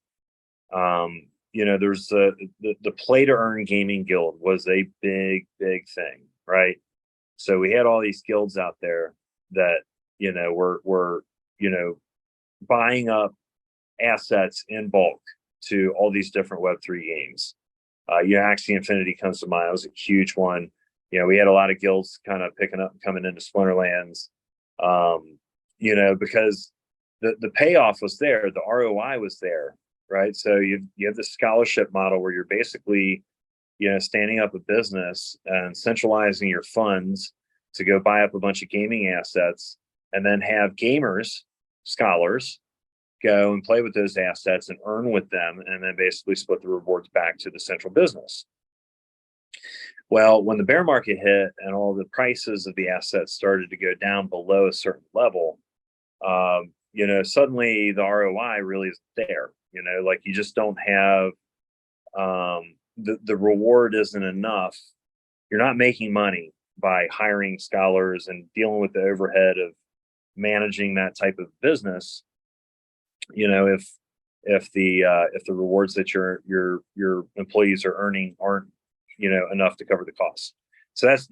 there's the play to earn gaming guild was a big thing, right? So we had all these guilds out there that were buying up assets in bulk to all these different Web3 games. Axie Infinity comes to mind. It was a huge one. We had a lot of guilds kind of picking up and coming into Splinterlands, because the payoff was there, the ROI was there, right? So you have the scholarship model where you're basically, standing up a business and centralizing your funds to go buy up a bunch of gaming assets, and then have gamers, scholars, go and play with those assets and earn with them, and then basically split the rewards back to the central business. Well, when the bear market hit and all the prices of the assets started to go down below a certain level, suddenly the ROI really is there. Like you just don't have the reward isn't enough. You're not making money by hiring scholars and dealing with the overhead of managing that type of business. If the rewards that your employees are earning aren't enough to cover the costs. So that's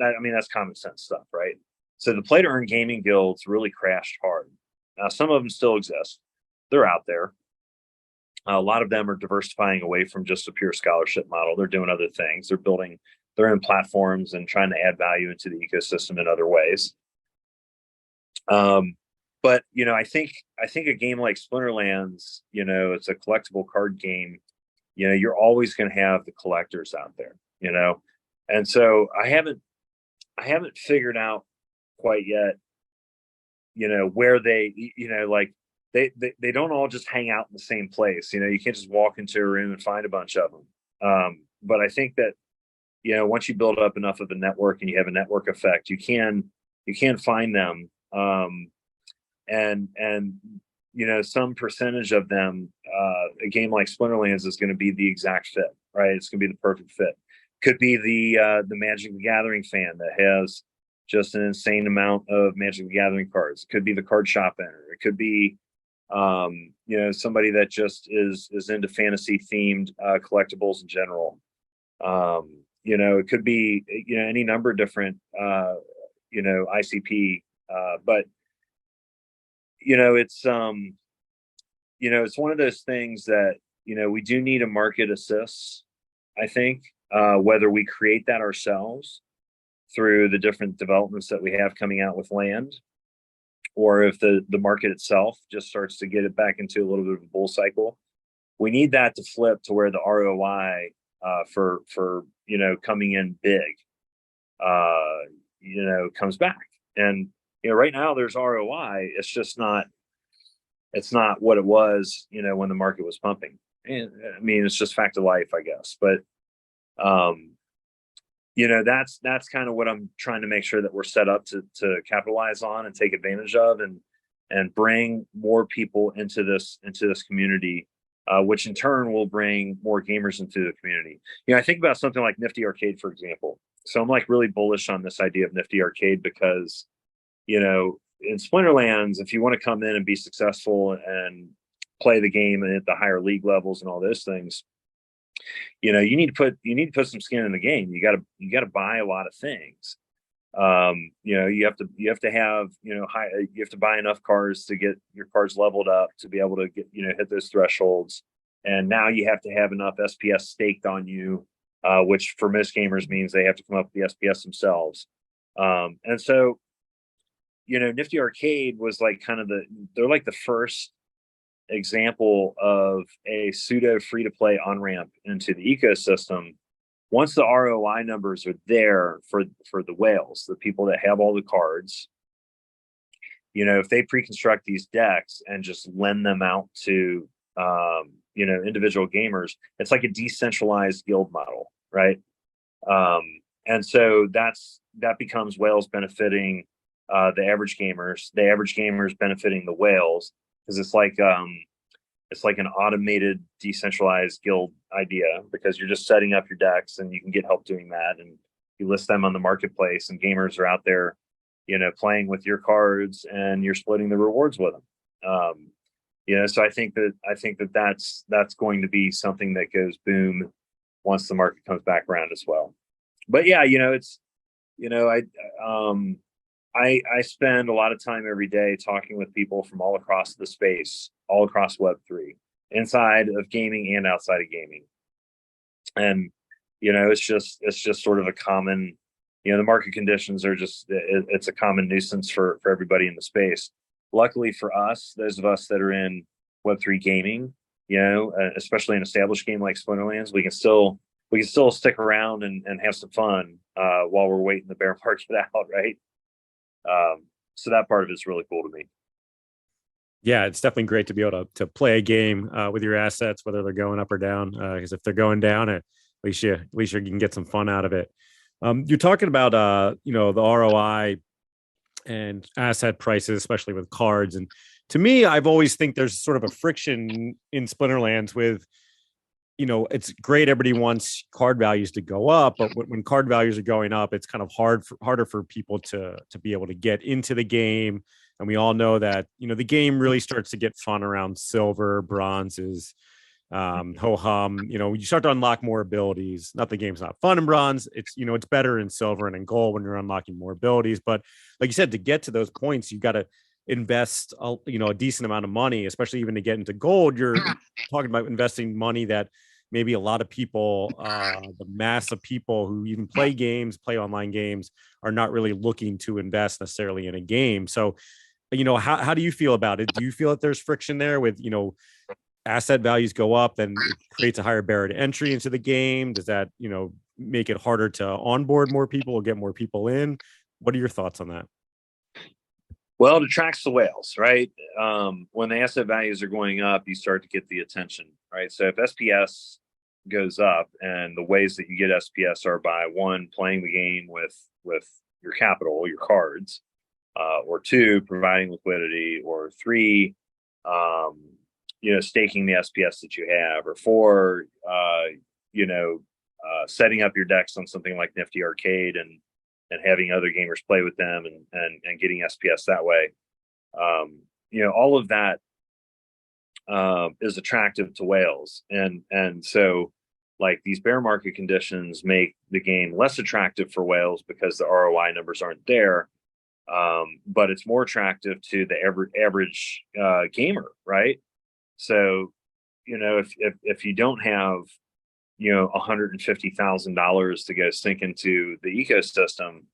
common sense stuff, right? So the play to earn gaming guilds really crashed hard. Now some of them still exist. They're out there. A lot of them are diversifying away from just a pure scholarship model. They're doing other things. They're building their own platforms and trying to add value into the ecosystem in other ways. But I think a game like Splinterlands, it's a collectible card game. You're always going to have the collectors out there. And so I haven't figured out quite yet. Where they, like they don't all just hang out in the same place. You can't just walk into a room and find a bunch of them. But I think that once you build up enough of a network and you have a network effect, you can find them. And some percentage of them, a game like Splinterlands is going to be the exact fit, right? It's going to be the perfect fit. Could be the Magic the Gathering fan that has just an insane amount of Magic the Gathering cards. It could be the card shop owner. It could be somebody that just is into fantasy themed collectibles in general. It could be any number of different ICP, but it's it's one of those things that we do need a market assist. I think whether we create that ourselves through the different developments that we have coming out with land, or if the market itself just starts to get it back into a little bit of a bull cycle. We need that to flip to where the ROI for coming in big comes back. And right now there's ROI. It's just not what it was when the market was pumping. And I mean, it's just fact of life, I guess. But that's kind of what I'm trying to make sure that we're set up to capitalize on and take advantage of, and bring more people into this community, which in turn will bring more gamers into the community. I think about something like NFTYArcade, for example. So I'm like really bullish on this idea of NFTYArcade because, in Splinterlands, if you want to come in and be successful and play the game at the higher league levels and all those things, you need to put some skin in the game. You got to buy a lot of things. You have to buy enough cards to get your cards leveled up to be able to get hit those thresholds. And now you have to have enough SPS staked on you, which for most gamers means they have to come up with the SPS themselves. And so, NFTYArcade was like they're like the first example of a pseudo free-to-play on-ramp into the ecosystem. Once the ROI numbers are there for the whales, the people that have all the cards, if they pre-construct these decks and just lend them out to individual gamers, it's like a decentralized guild model, right? And so that becomes whales benefiting the average gamers benefiting the whales, because it's like an automated decentralized guild idea, because you're just setting up your decks and you can get help doing that, and you list them on the marketplace, and gamers are out there playing with your cards, and you're splitting the rewards with them. So I think that's going to be something that goes boom once the market comes back around as well. But yeah, I spend a lot of time every day talking with people from all across the space, all across Web3, inside of gaming and outside of gaming. And, it's just sort of a common, the market conditions are it's a common nuisance for everybody in the space. Luckily for us, those of us that are in Web3 gaming, especially an established game like Splinterlands, we can still stick around and have some fun while we're waiting the bear market out, right? So that part of it's really cool to me. Yeah, it's definitely great to be able to play a game with your assets, whether they're going up or down. Because if they're going down, at least you can get some fun out of it. You're talking about the ROI and asset prices, especially with cards. And to me, I've always think there's sort of a friction in Splinterlands with, it's great. Everybody wants card values to go up, but when card values are going up, it's kind of harder for people to be able to get into the game. And we all know that, the game really starts to get fun around silver, bronzes, ho-hum. You start to unlock more abilities. Not the game's not fun in bronze. It's, it's better in silver and in gold when you're unlocking more abilities. But like you said, to get to those points, you got to invest, a decent amount of money, especially even to get into gold. You're talking about investing money that maybe a lot of people, the mass of people who even play online games, are not really looking to invest necessarily in a game. So, how do you feel about it? Do you feel that there's friction there with, asset values go up, then it creates a higher barrier to entry into the game? Does that, make it harder to onboard more people or get more people in? What are your thoughts on that? Well, it attracts the whales, right? When the asset values are going up, you start to get the attention, right? So if SPS goes up, and the ways that you get SPS are by, one, playing the game with your capital, your cards, or two, providing liquidity, or three, staking the SPS that you have, or four, setting up your decks on something like NFTYArcade and having other gamers play with them and getting SPS that way. All of that is attractive to whales. And so, like, these bear market conditions make the game less attractive for whales because the ROI numbers aren't there. But it's more attractive to the average gamer, right? So, if you don't have $150,000 to go sink into the ecosystem,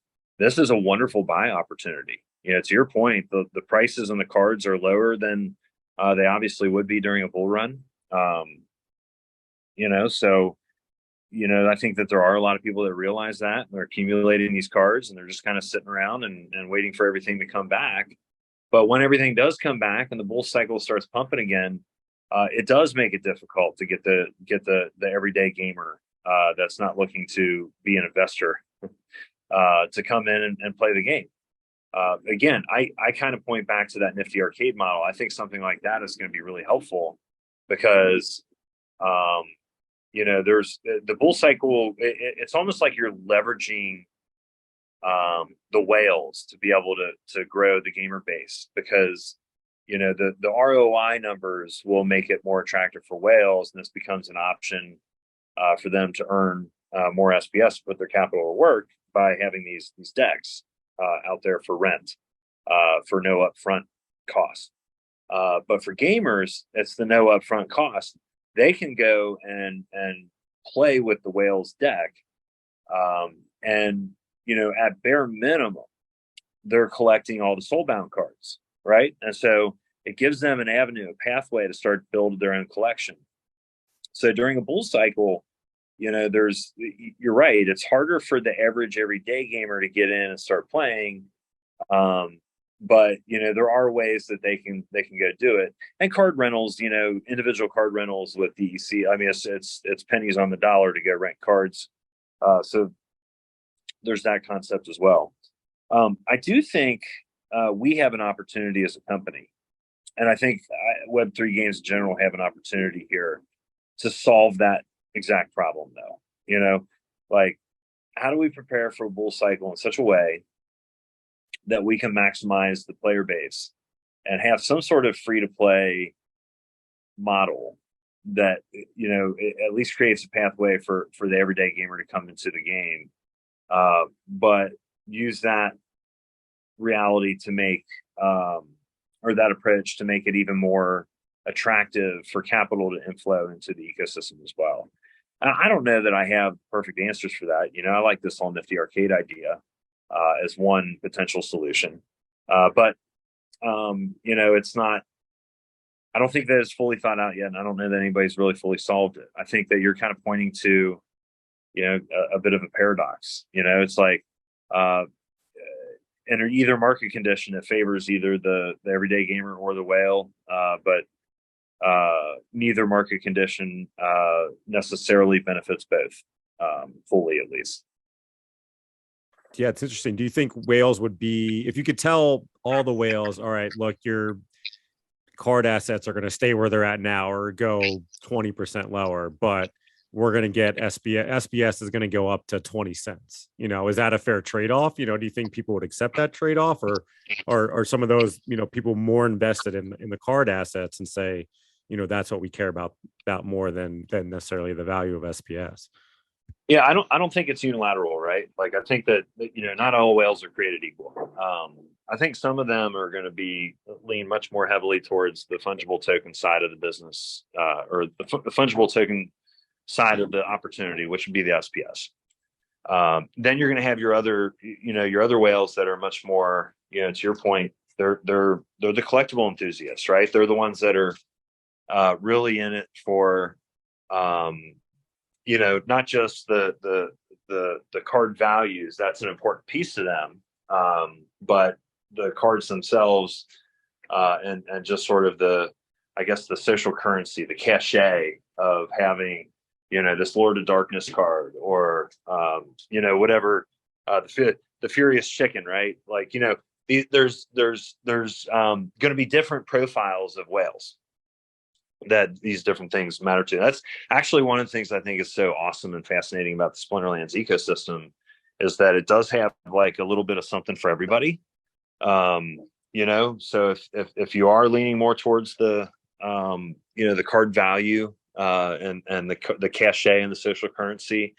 this is a wonderful buy opportunity. To your point, the prices on the cards are lower than they obviously would be during a bull run. So I think that there are a lot of people that realize that, and they're accumulating these cards, and they're just kind of sitting around and waiting for everything to come back. But when everything does come back and the bull cycle starts pumping again, it does make it difficult to get the everyday gamer that's not looking to be an investor to come in and play the game. Again, I kind of point back to that NFTYArcade model. I think something like that is going to be really helpful because, there's the bull cycle. It's almost like you're leveraging the whales to be able to grow the gamer base, because the ROI numbers will make it more attractive for whales, and this becomes an option for them to earn more SPS, put their capital to work by having these decks out there for rent for no upfront cost. But for gamers, it's the no upfront cost. They can go and play with the whales deck, and at bare minimum, they're collecting all the soulbound cards, right? And so it gives them an avenue, a pathway to start building their own collection. So during a bull cycle, you're right, it's harder for the average everyday gamer to get in and start playing. But there are ways that they can go do it. And card rentals, individual card rentals with DEC, I mean, it's pennies on the dollar to go rent cards. So there's that concept as well. I do think we have an opportunity as a company, and I think Web3 games in general have an opportunity here to solve that exact problem, though. Like, how do we prepare for a bull cycle in such a way that we can maximize the player base and have some sort of free to play model that it at least creates a pathway for the everyday gamer to come into the game, but use that reality to make or that approach to make it even more attractive for capital to inflow into the ecosystem as well. I don't know that I have perfect answers for that. I like this whole NFTYArcade idea as one potential solution, but it's not. I don't think that it's fully thought out yet, and I don't know that anybody's really fully solved it. I think that you're kind of pointing to, a bit of a paradox. It's like, in either market condition, it favors either the everyday gamer or the whale, but neither market condition necessarily benefits both, fully at least. Yeah, it's interesting. Do you think whales would be, if you could tell all the whales, all right, look, your card assets are going to stay where they're at now or go 20% lower, but we're going to get SBS is going to go up to 20 cents. Is that a fair trade-off? Do you think people would accept that trade-off, or some of those, people more invested in the card assets and say, that's what we care about more than necessarily the value of SPS? Yeah, I don't think it's unilateral, right? Like, I think that not all whales are created equal. I think some of them are going to lean much more heavily towards the fungible token side of the business, or the fungible token side of the opportunity, which would be the SPS. Then you're going to have your other whales that are much more, to your point, they're the collectible enthusiasts, right? They're the ones that are really in it for, not just the card values. That's an important piece to them, but the cards themselves, and just sort of the social currency, the cachet of having, this Lord of Darkness card, or whatever, the Furious Chicken, right? Like, there's going to be different profiles of whales that these different things matter to. That's actually one of the things I think is so awesome and fascinating about the Splinterlands ecosystem, is that it does have like a little bit of something for everybody. So if you are leaning more towards the the card value, and the cachet and the social currency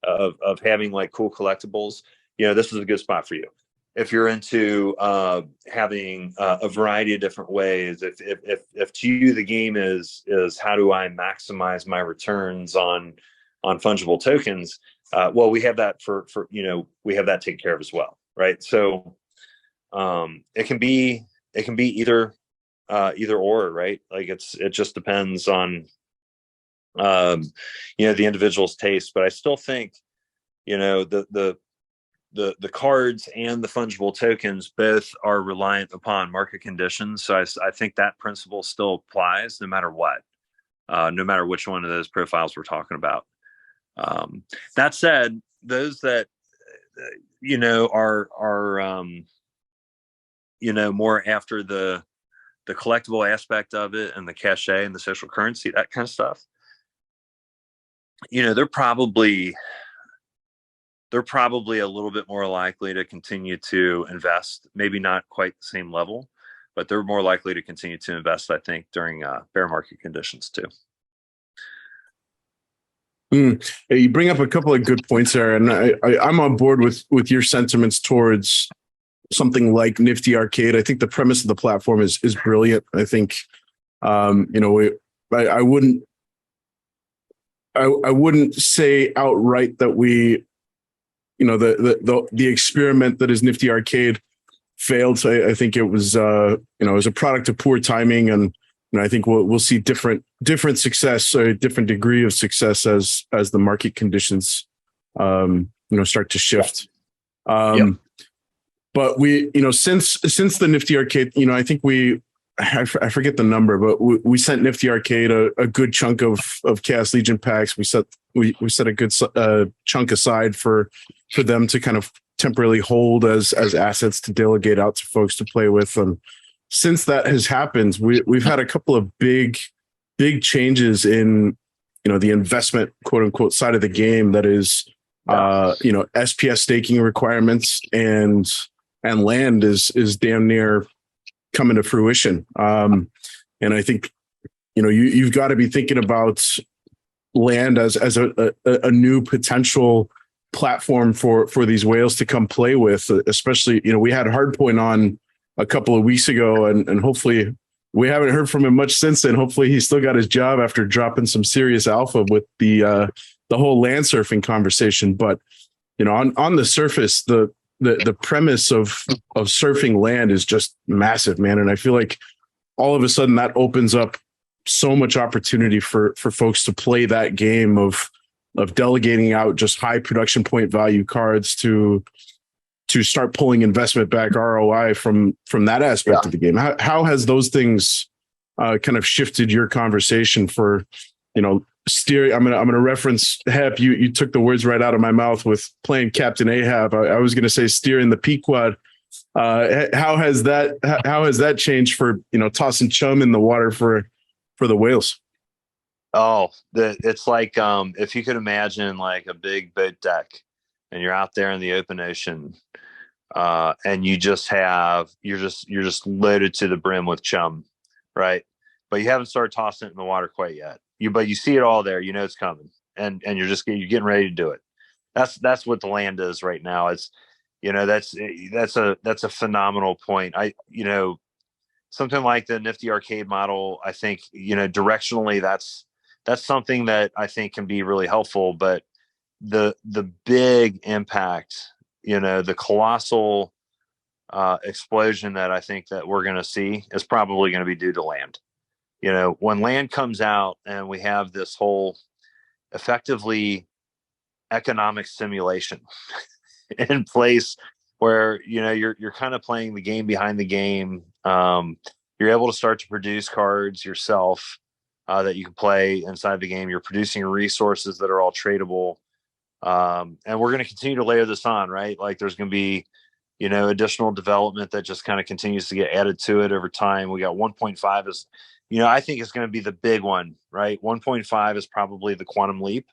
of having like cool collectibles, this is a good spot for you. If you're into having a variety of different ways, if to you the game is how do I maximize my returns on fungible tokens, well, we have that we have that taken care of as well. right? So it can be either or, right? Like it just depends on the individual's taste. But I still think the cards and the fungible tokens both are reliant upon market conditions. So I think that principle still applies no matter what, no matter which one of those profiles we're talking about. That said, those that are more after the collectible aspect of it and the cachet and the social currency, that kind of stuff, they're probably a little bit more likely to continue to invest, maybe not quite the same level, but they're more likely to continue to invest, I think, during bear market conditions too. You bring up a couple of good points there, and I'm on board with your sentiments towards something like NFTYArcade. I think the premise of the platform is brilliant. I think I wouldn't say outright that we, the experiment that is NFTYArcade failed. So I think it was it was a product of poor timing, and I think we'll see different success, or a different degree of success as the market conditions start to shift. But we, since the NFTYArcade, I think I forget the number, but we sent NFTYArcade a good chunk of Chaos Legion packs. We set a good chunk aside for them to kind of temporarily hold as assets to delegate out to folks to play with. And since that has happened, we've had a couple of big changes in the investment, quote unquote, side of the game. That is, SPS staking requirements and land is damn near coming to fruition. And I think you've got to be thinking about land as a new potential platform for these whales to come play with. Especially, we had Hardpoint on a couple of weeks ago, and hopefully we haven't heard from him much since then. Hopefully he's still got his job after dropping some serious alpha with the whole land surfing conversation. But on the surface, the premise of surfing land is just massive, man. And I feel like all of a sudden that opens up so much opportunity for folks to play that game of delegating out just high production point value cards to start pulling investment back ROI from that aspect of the game. How has those things kind of shifted your conversation for, steering? I'm gonna reference Hep. You took the words right out of my mouth with playing Captain Ahab. I was gonna say steering the Pequod. How has that changed for tossing chum in the water for the whales? Oh, it's like if you could imagine like a big boat deck, and you're out there in the open ocean, and you're just loaded to the brim with chum, right? But you haven't started tossing it in the water quite yet. But you see it all there. It's coming, and you're getting ready to do it. That's what the land is right now. It's that's a phenomenal point. Something like the NFTYArcade model. I think directionally that's something that I think can be really helpful. But the big impact, the colossal explosion that I think that we're going to see is probably going to be due to land. When land comes out and we have this whole effectively economic simulation in place where, you're kind of playing the game behind the game. You're able to start to produce cards yourself that you can play inside the game. You're producing resources that are all tradable. And we're going to continue to layer this on, right? Like there's going to be, additional development that just kind of continues to get added to it over time. We got 1.5 is, I think it's going to be the big one, right? 1.5 is probably the quantum leap.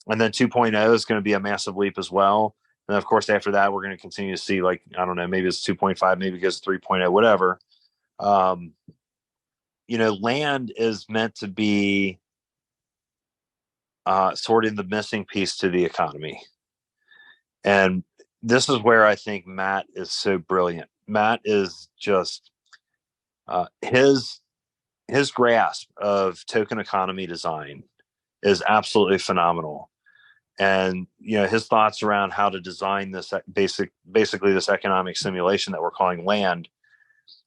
And then 2.0 is going to be a massive leap as well. And of course, after that, we're going to continue to see, like, I don't know, maybe it's 2.5, maybe it goes 3.0, whatever. Land is meant to be sort of the missing piece to the economy. And this is where I think Matt is so brilliant. Matt is just his grasp of token economy design is absolutely phenomenal. and his thoughts around how to design this basically this economic simulation that we're calling Land.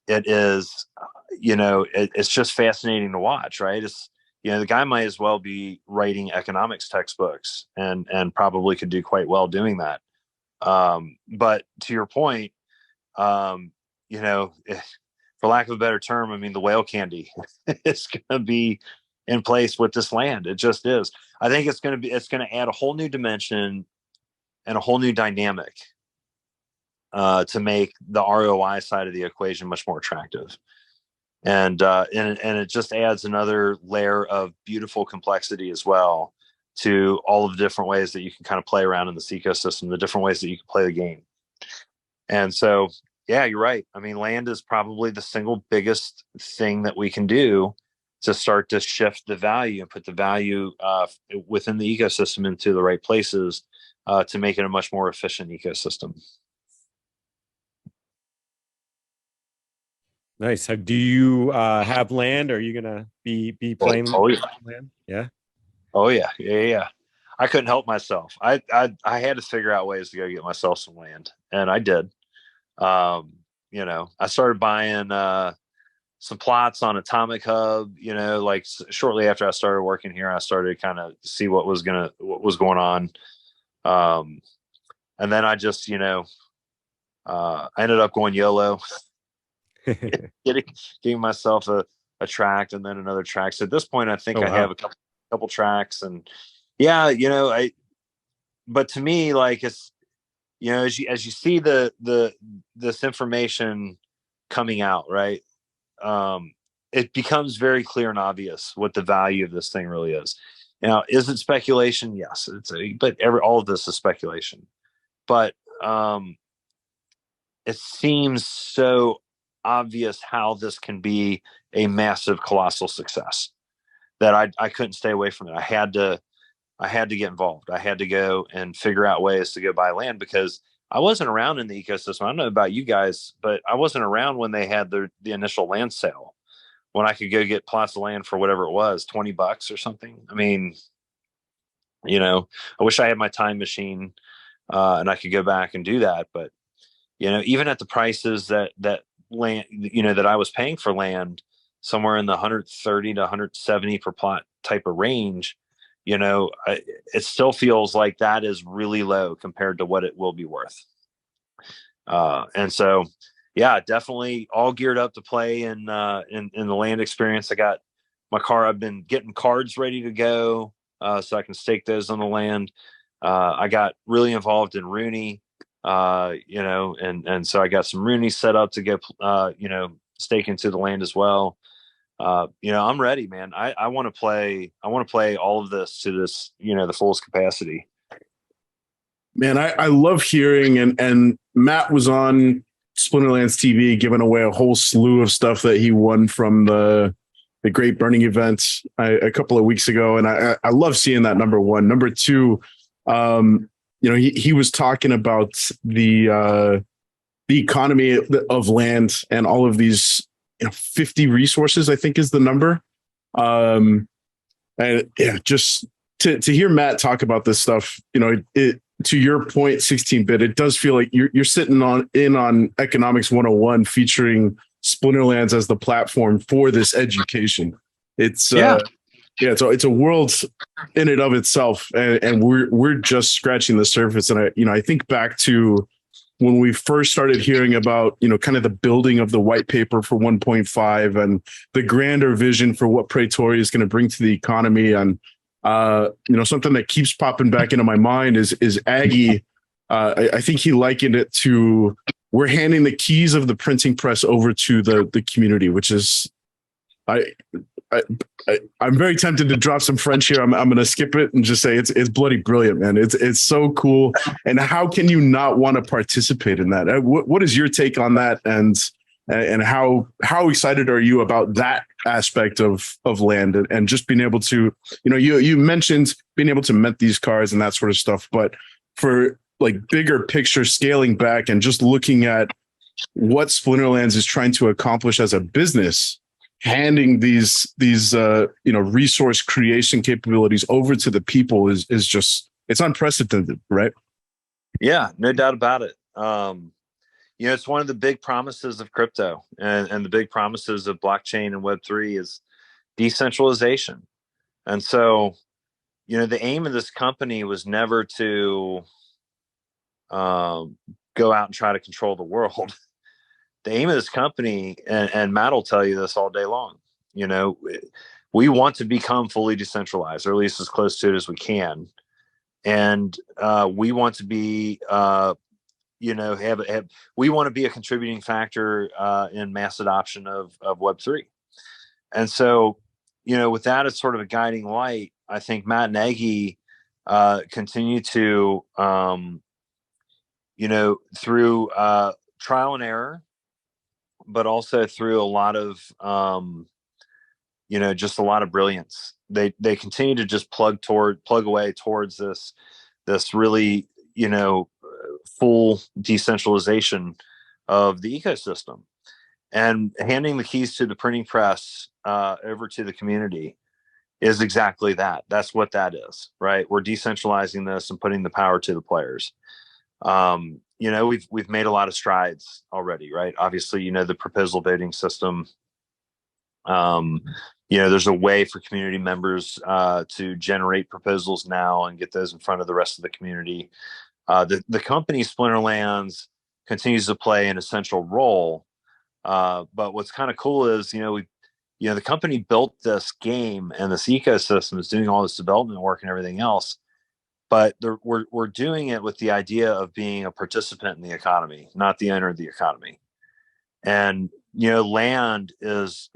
It is, it's just fascinating to watch, right? It's, the guy might as well be writing economics textbooks and probably could do quite well doing that. But to your point, for lack of a better term, I mean, the whale candy is going to be in place with this Land. It just is. I think it's going to add a whole new dimension and a whole new dynamic to make the ROI side of the equation much more attractive. And it just adds another layer of beautiful complexity as well to all of the different ways that you can kind of play around in this ecosystem, the different ways that you can play the game. And so, yeah, you're right. I mean, Land is probably the single biggest thing that we can do to start to shift the value and put the value within the ecosystem into the right places to make it a much more efficient ecosystem. Nice. Do you have Land? Are you gonna be playing Land? Yeah. Oh yeah. I couldn't help myself. I had to figure out ways to go get myself some Land, and I did. I started buying some plots on Atomic Hub. Like shortly after I started working here, I started kind of see what was going on. And then I just I ended up going YOLO. getting myself a tract and then another tract. So at this point, I think I have a couple tracks, and but to me, like, it's, as you see this information coming out, right? It becomes very clear and obvious what the value of this thing really is. Now, is it speculation? Yes, but all of this is speculation. But it seems so obvious how this can be a massive, colossal success that I couldn't stay away from it. I had to get involved. I had to go and figure out ways to go buy Land, because I wasn't around in the ecosystem. I don't know about you guys, but I wasn't around when they had the initial land sale, when I could go get plots of land for whatever it was, $20 or something. I mean, I wish I had my time machine and I could go back and do that. But, even at the prices that land, that I was paying for Land, somewhere in the 130 to 170 per plot type of range, it still feels like that is really low compared to what it will be worth. And so, yeah, definitely all geared up to play in the Land experience. I got my car. I've been getting cards ready to go so I can stake those on the Land. I got really involved in Rooney, and so I got some Rooney set up to go, stake into the Land as well. I'm ready, man. I want to play all of this to this, the fullest capacity. Man, I love hearing, and Matt was on Splinterlands TV giving away a whole slew of stuff that he won from the Great Burning event a couple of weeks ago. And I love seeing that, number one. Number two, he was talking about the economy of land and all of these 50 resources, I think is the number. And yeah, just to hear Matt talk about this stuff, to your point, 16-bit, it does feel like you're sitting on Economics 101, featuring Splinterlands as the platform for this education. It's it's a world in and of itself, and we're just scratching the surface. And I think back to when we first started hearing about, kind of the building of the white paper for 1.5 and the grander vision for what Praetoria is going to bring to the economy. And, something that keeps popping back into my mind is Aggie. I think he likened it to, we're handing the keys of the printing press over to the community, which is, I'm very tempted to drop some French here. I'm going to skip it and just say it's bloody brilliant, man. It's so cool. And how can you not want to participate in that? What is your take on that? And how excited are you about that aspect of land and just being able to, you mentioned being able to mint these cards and that sort of stuff, but for like bigger picture, scaling back and just looking at what Splinterlands is trying to accomplish as a business, handing these resource creation capabilities over to the people is just it's unprecedented, right? Yeah, no doubt about it. It's one of the big promises of crypto, and the big promises of blockchain and Web3 is decentralization. And so, the aim of this company was never to go out and try to control the world. The aim of this company, and Matt will tell you this all day long, we want to become fully decentralized, or at least as close to it as we can. And we want to be, we want to be a contributing factor in mass adoption of Web3. And so, with that as sort of a guiding light, I think Matt and Eggy continue to, through trial and error, but also through a lot of, just a lot of brilliance. They continue to just plug away towards this really, full decentralization of the ecosystem, and handing the keys to the printing press over to the community is exactly that. That's what that is, right? We're decentralizing this and putting the power to the players. We've made a lot of strides already, right? Obviously, the proposal voting system. There's a way for community members to generate proposals now and get those in front of the rest of the community. The company Splinterlands continues to play an essential role. But what's kind of cool is, the company built this game and this ecosystem is doing all this development work and everything else. But we're doing it with the idea of being a participant in the economy, not the owner of the economy. And, land is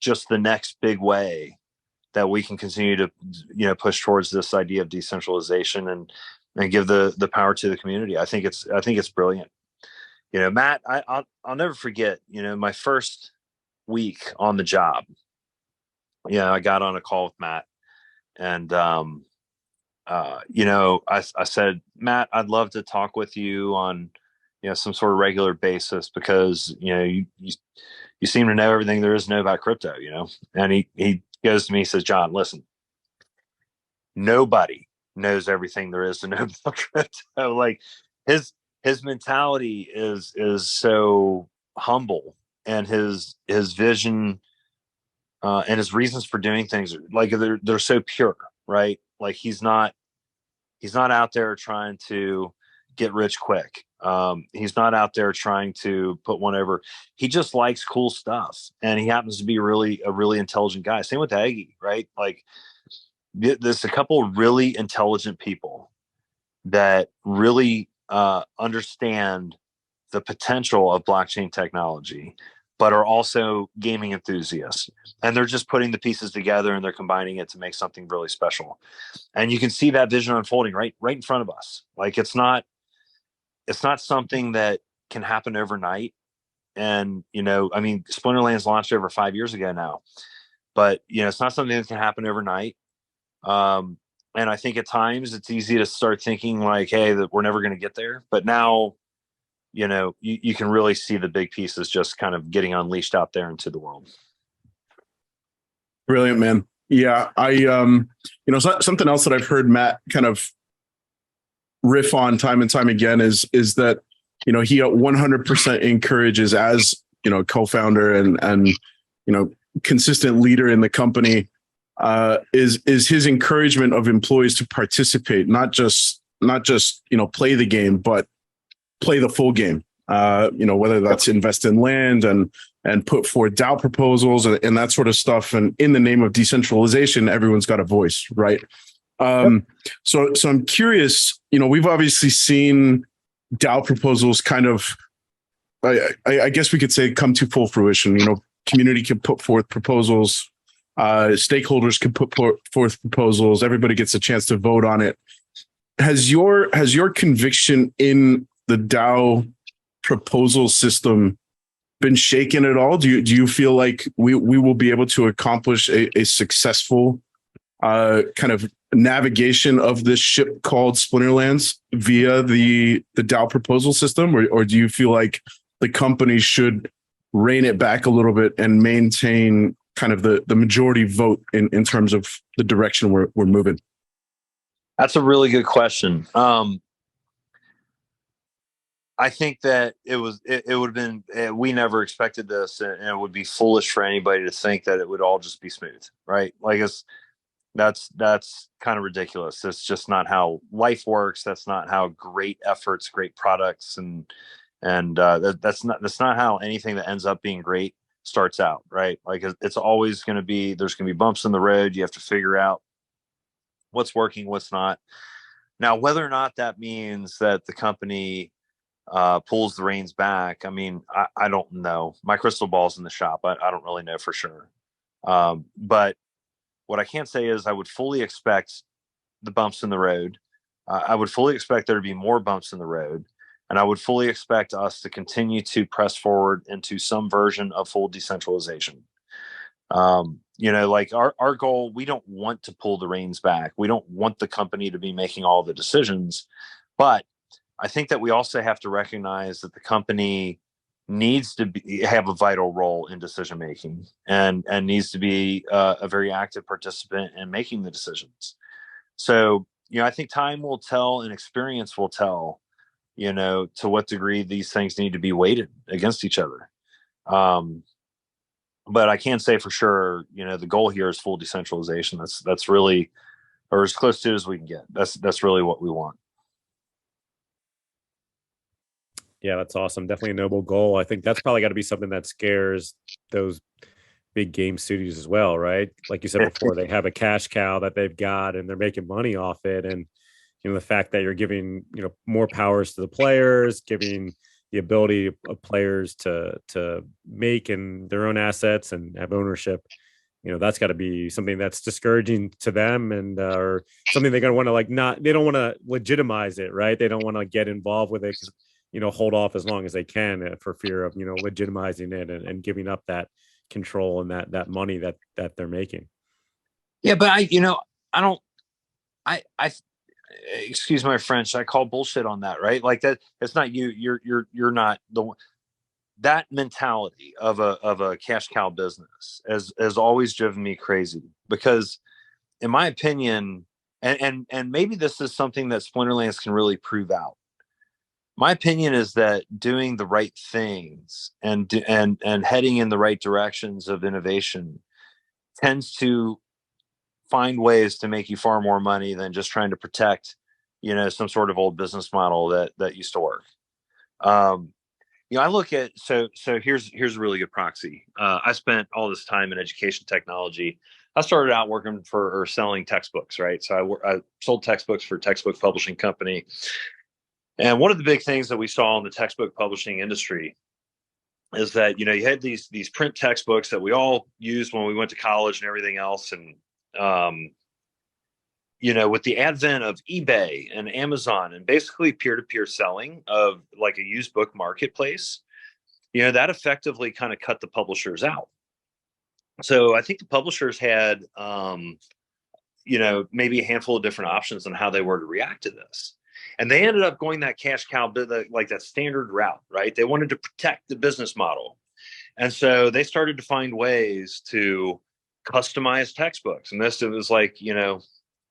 just the next big way that we can continue to, push towards this idea of decentralization and give the power to the community. I think it's brilliant. Matt, I'll never forget, my first week on the job. I got on a call with Matt, and I said, Matt, I'd love to talk with you on, some sort of regular basis, because, you seem to know everything there is to know about crypto, and he goes to me, he says, John, listen, nobody knows everything there is to know about crypto. Like his mentality is so humble, and his vision and his reasons for doing things, like they're so pure, right? Like he's not out there trying to get rich quick. He's not out there trying to put one over. He just likes cool stuff, and he happens to be a really intelligent guy. Same with Aggie, right? Like there's a couple of really intelligent people that really understand the potential of blockchain technology, but are also gaming enthusiasts. And they're just putting the pieces together and they're combining it to make something really special. And you can see that vision unfolding right in front of us. Like it's not something that can happen overnight. And, Splinterlands launched over 5 years ago now, but it's not something that can happen overnight. And I think at times it's easy to start thinking like, hey, that we're never going to get there. But now, you can really see the big pieces just kind of getting unleashed out there into the world. Brilliant, man. Yeah. I, something else that I've heard Matt kind of riff on time and time again is that, he 100% encourages, as, co-founder and, consistent leader in the company, is his encouragement of employees to participate, not just, play the game, but play the full game, whether that's invest in land and put forward DAO proposals and that sort of stuff. And in the name of decentralization, everyone's got a voice, right? So I'm curious, we've obviously seen DAO proposals kind of, I guess we could say, come to full fruition. Community can put forth proposals, stakeholders can put forth proposals, everybody gets a chance to vote on it. Has your conviction in the DAO proposal system been shaken at all? Do you feel like we will be able to accomplish a successful kind of navigation of this ship called Splinterlands via the DAO proposal system, or do you feel like the company should rein it back a little bit and maintain kind of the majority vote in terms of the direction we're moving? That's a really good question. I think that it would have been, we never expected this, and it would be foolish for anybody to think that it would all just be smooth, right? Like that's kind of ridiculous. That's just not how life works. That's not how great efforts, great products, that's not how anything that ends up being great starts out, right? Like it's always going to be, there's going to be bumps in the road. You have to figure out what's working, what's not. Now, whether or not that means that the company pulls the reins back, I mean, I don't know. My crystal ball's in the shop. I don't really know for sure. But what I can say is I would fully expect the bumps in the road. I would fully expect there to be more bumps in the road. And I would fully expect us to continue to press forward into some version of full decentralization. Like our goal, we don't want to pull the reins back. We don't want the company to be making all the decisions. But I think that we also have to recognize that the company needs to have a vital role in decision making and needs to be a very active participant in making the decisions. So, I think time will tell and experience will tell, to what degree these things need to be weighted against each other. But I can say for sure, the goal here is full decentralization. That's really, or as close to it as we can get. That's really what we want. Yeah, that's awesome. Definitely a noble goal. I think that's probably got to be something that scares those big game studios as well, right? Like you said before, they have a cash cow that they've got and they're making money off it. And, the fact that you're giving, more powers to the players, giving the ability of players to make in their own assets and have ownership, that's got to be something that's discouraging to them and or something they're going to want to they don't want to legitimize it, right? They don't want to get involved with it because, hold off as long as they can for fear of, legitimizing it and giving up that control and that money that they're making. Yeah, but I don't, excuse my French, I call bullshit on that, right? Like that, it's not you. You're not the one. That mentality of a cash cow business has always driven me crazy because, in my opinion, and maybe this is something that Splinterlands can really prove out. My opinion is that doing the right things and heading in the right directions of innovation tends to find ways to make you far more money than just trying to protect, some sort of old business model that used to work. I look at, so here's a really good proxy. I spent all this time in education technology. I started out working for or selling textbooks, right? So I sold textbooks for a textbook publishing company. And one of the big things that we saw in the textbook publishing industry is that, you had these print textbooks that we all used when we went to college and everything else. And, with the advent of eBay and Amazon and basically peer-to-peer selling of like a used book marketplace, that effectively kind of cut the publishers out. So I think the publishers had, maybe a handful of different options on how they were to react to this. And they ended up going that cash cow, like that standard route, right? They wanted to protect the business model. And so they started to find ways to customize textbooks. And this, it was like,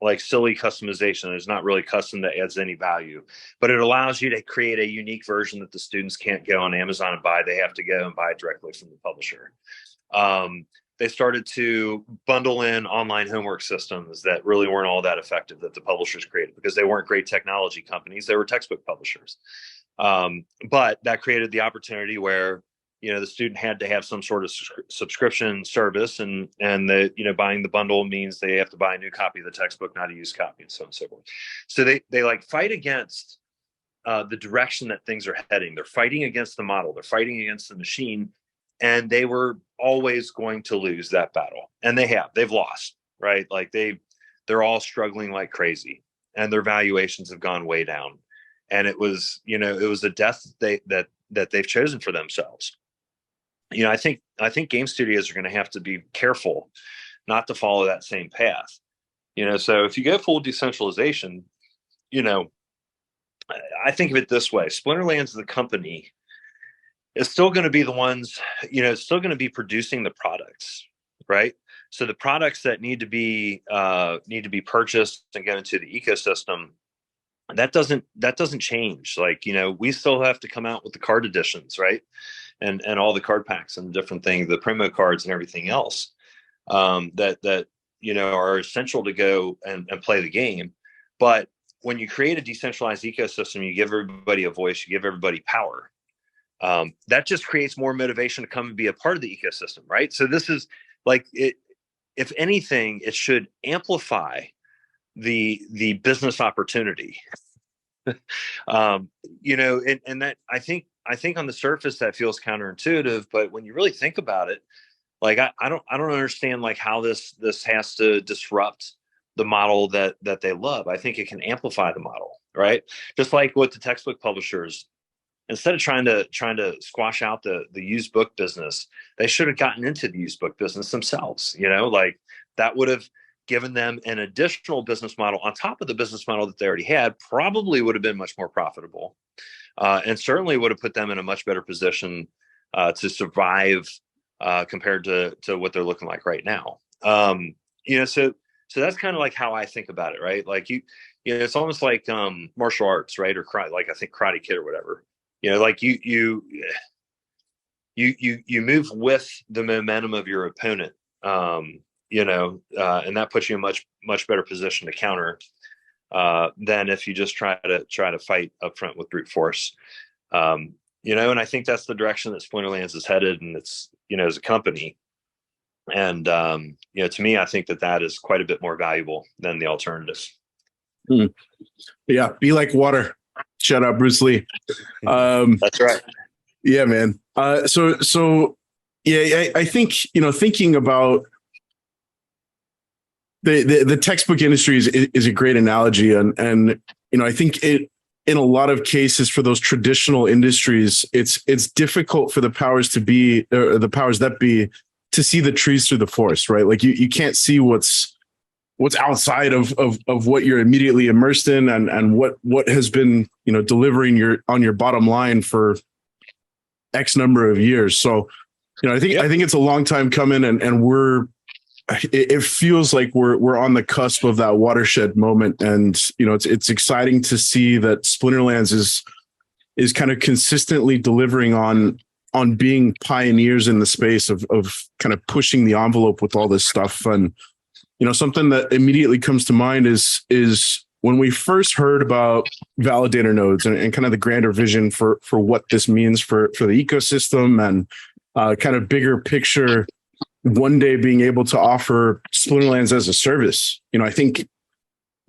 like silly customization. It's not really custom that adds any value, but it allows you to create a unique version that the students can't go on Amazon and buy. They have to go and buy it directly from the publisher. They started to bundle in online homework systems that really weren't all that effective that the publishers created because they weren't great technology companies. They were textbook publishers. But that created the opportunity where, the student had to have some sort of subscription service and buying the bundle means they have to buy a new copy of the textbook, not a used copy, and so on and so forth. So they like fight against the direction that things are heading. They're fighting against the model. They're fighting against the machine. And they were always going to lose that battle. And they've lost, right? Like they're all struggling like crazy and their valuations have gone way down. And it was a death that they've chosen for themselves. I think game studios are going to have to be careful not to follow that same path. So if you go full decentralization, I think of it this way. Splinterlands, the company, is still going to be the ones, it's still going to be producing the products, right? So the products that need to be purchased and go into the ecosystem, that doesn't change. Like, we still have to come out with the card editions, right? And all the card packs and different things, the promo cards and everything else, that are essential to go and play the game. But when you create a decentralized ecosystem, you give everybody a voice, you give everybody power. That just creates more motivation to come and be a part of the ecosystem, right? So this is like it. If anything, it should amplify the business opportunity. And that I think on the surface that feels counterintuitive, but when you really think about it, like I don't understand like how this has to disrupt the model that they love. I think it can amplify the model, right? Just like with the textbook publishers, instead of trying to squash out the used book business, they should have gotten into the used book business themselves. Like that would have given them an additional business model on top of the business model that they already had, probably would have been much more profitable, and certainly would have put them in a much better position to survive compared to what they're looking like right now. So that's kind of like how I think about it, right? Like it's almost like martial arts, right? Or like I think Karate Kid or whatever. Like you move with the momentum of your opponent, and that puts you in a much better position to counter than if you just try to fight up front with brute force. And I think that's the direction that Splinterlands is headed, and it's as a company. And to me, I think that is quite a bit more valuable than the alternative. Yeah, be like water. Shout out Bruce Lee. That's right. Yeah, man. So yeah, I think thinking about the textbook industry is a great analogy, and I think it in a lot of cases for those traditional industries, it's difficult for the powers that be to see the trees through the forest, right? Like you can't see what's outside of what you're immediately immersed in, and what has been delivering on your bottom line for X number of years. So I think it's a long time coming, and it feels like we're on the cusp of that watershed moment, and it's exciting to see that Splinterlands is kind of consistently delivering on being pioneers in the space of kind of pushing the envelope with all this stuff. And something that immediately comes to mind is when we first heard about validator nodes and kind of the grander vision for what this means for the ecosystem, and kind of bigger picture, one day being able to offer Splinterlands as a service. I think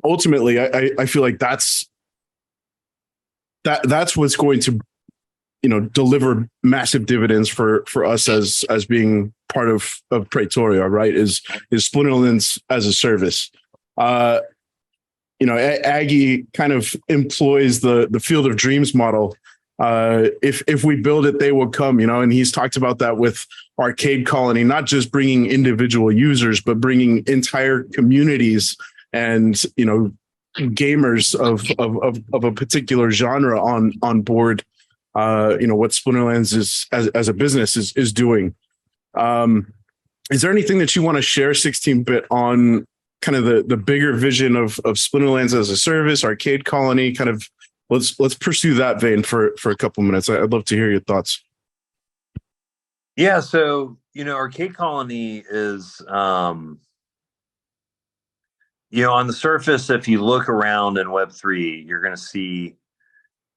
ultimately I feel like that's what's going to deliver massive dividends for us as being part of Praetoria, right? Is Splinterlands as a service. Aggie kind of employs the field of dreams model. If we build it, they will come, and he's talked about that with Arcade Colony, not just bringing individual users, but bringing entire communities and, gamers of a particular genre on board. What Splinterlands is as a business is doing. Is there anything that you want to share, 16-bit, on kind of the bigger vision of Splinterlands as a service, Arcade Colony? Kind of let's pursue that vein for a couple minutes. I'd love to hear your thoughts. Yeah, so Arcade Colony is on the surface, if you look around in Web3, you're going to see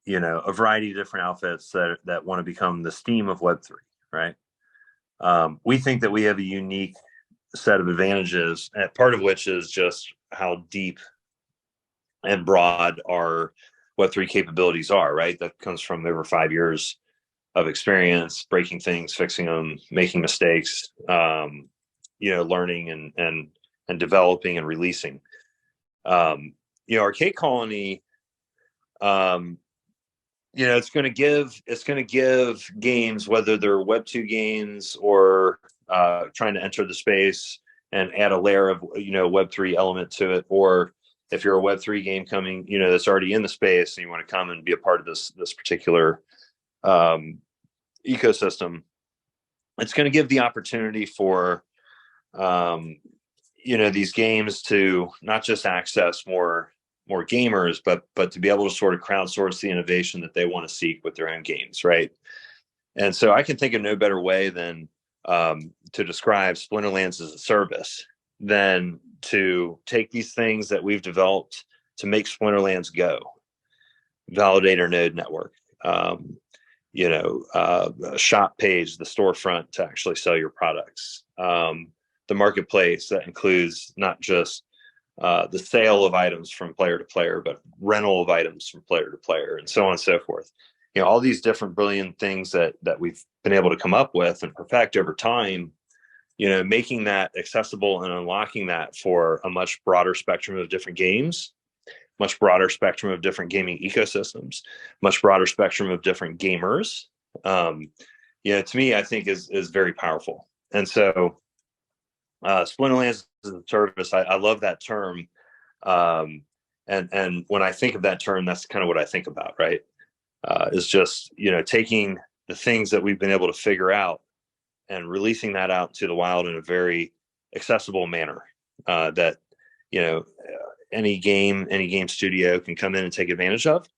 a variety of different outfits that want to become the Steam of Web3, right? We think that we have a unique set of advantages, part of which is just how deep and broad our Web3 capabilities are, right? That comes from over 5 years of experience, breaking things, fixing them, making mistakes, learning and developing and releasing. Arcade Colony, it's going to give games, whether they're Web2 games or trying to enter the space and add a layer of Web3 element to it, or if you're a Web3 game coming, that's already in the space and you want to come and be a part of this particular ecosystem, it's going to give the opportunity for these games to not just access more gamers, but to be able to sort of crowdsource the innovation that they want to seek with their own games, right? And so I can think of no better way than to describe Splinterlands as a service than to take these things that we've developed to make Splinterlands go. Validator node network, a shop page, the storefront to actually sell your products, the marketplace that includes not just the sale of items from player to player, but rental of items from player to player, and so on and so forth. All these different brilliant things that we've been able to come up with and perfect over time, making that accessible and unlocking that for a much broader spectrum of different games, much broader spectrum of different gaming ecosystems, much broader spectrum of different gamers, to me, I think is very powerful. And so Splinterlands as a service, I love that term. And when I think of that term, that's kind of what I think about, right? Is just, taking the things that we've been able to figure out and releasing that out to the wild in a very accessible manner, that, any game studio can come in and take advantage of.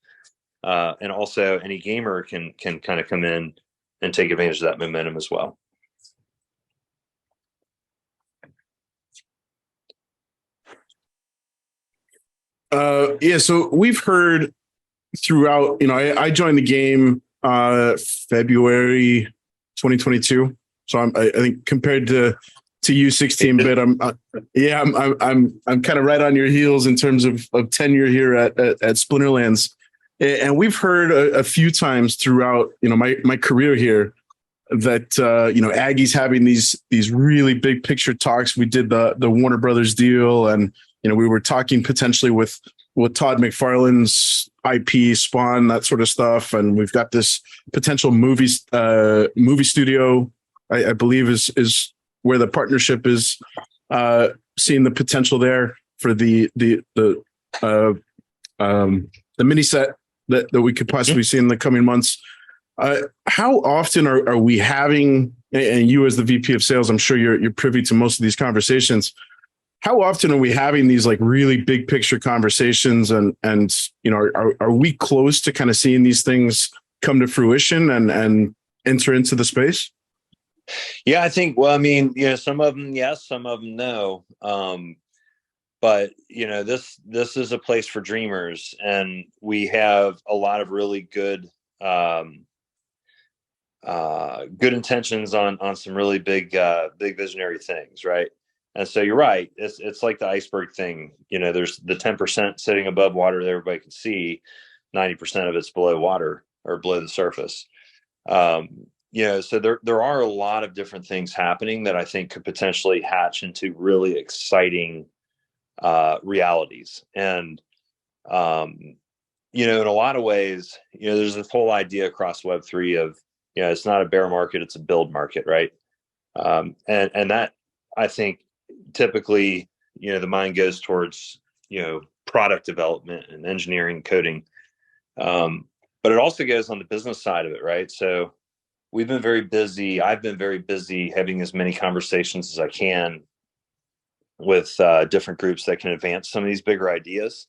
And also any gamer can kind of come in and take advantage of that momentum as well. So we've heard throughout, I joined the game February 2022. So I think compared to you 16-bit, I'm kind of right on your heels in terms of tenure here at Splinterlands. And we've heard a few times throughout, my career here that Aggie's having these really big picture talks. We did the Warner Brothers deal, and we were talking potentially with Todd McFarlane's IP, Spawn, that sort of stuff. And we've got this potential movie studio, I believe is where the partnership is seeing the potential there for the mini set that we could possibly see in the coming months. How often are we having, and you as the VP of Sales, I'm sure you're privy to most of these conversations. How often are we having these like really big picture conversations, and are we close to kind of seeing these things come to fruition and enter into the space? Yeah, I think, some of them, yes, some of them, no. But this is a place for dreamers, and we have a lot of really good intentions on some really big visionary things, right? And so you're right. It's like the iceberg thing. There's the 10% sitting above water that everybody can see. 90% of it's below water or below the surface. So there are a lot of different things happening that I think could potentially hatch into really exciting realities. And in a lot of ways, there's this whole idea across Web3 of it's not a bear market, it's a build market, right? And that, I think, typically, the mind goes towards, product development and engineering, coding. But it also goes on the business side of it, right? So we've been very busy. I've been very busy having as many conversations as I can with different groups that can advance some of these bigger ideas,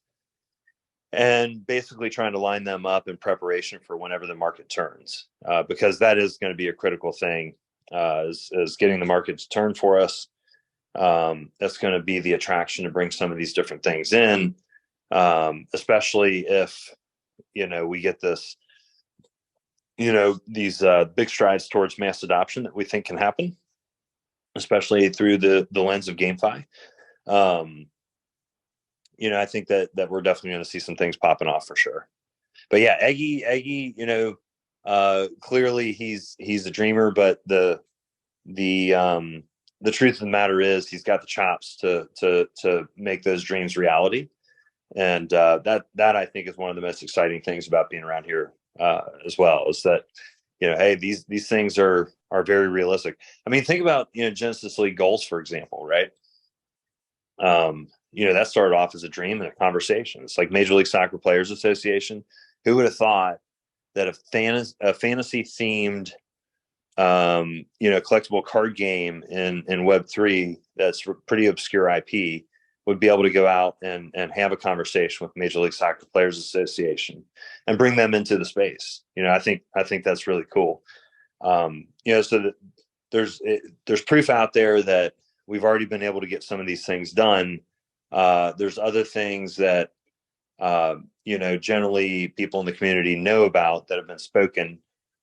and basically trying to line them up in preparation for whenever the market turns, because that is going to be a critical thing, is getting the market to turn for us. That's going to be the attraction to bring some of these different things in, especially if, we get this, these big strides towards mass adoption that we think can happen, especially through the lens of GameFi. I think that we're definitely going to see some things popping off for sure. But yeah, Eggy, clearly he's a dreamer, but the truth of the matter is he's got the chops to make those dreams reality. And that I think is one of the most exciting things about being around here as well, is that, hey, these things are very realistic. I mean, think about, Genesis League goals, for example, right? That started off as a dream and a conversation. It's like Major League Soccer Players Association. Who would have thought that a fantasy themed collectible card game in Web3 that's pretty obscure IP would be able to go out and have a conversation with Major League Soccer Players Association and bring them into the space. I think that's really cool. So that there's proof out there that we've already been able to get some of these things done. There's other things that generally people in the community know about that have been spoken,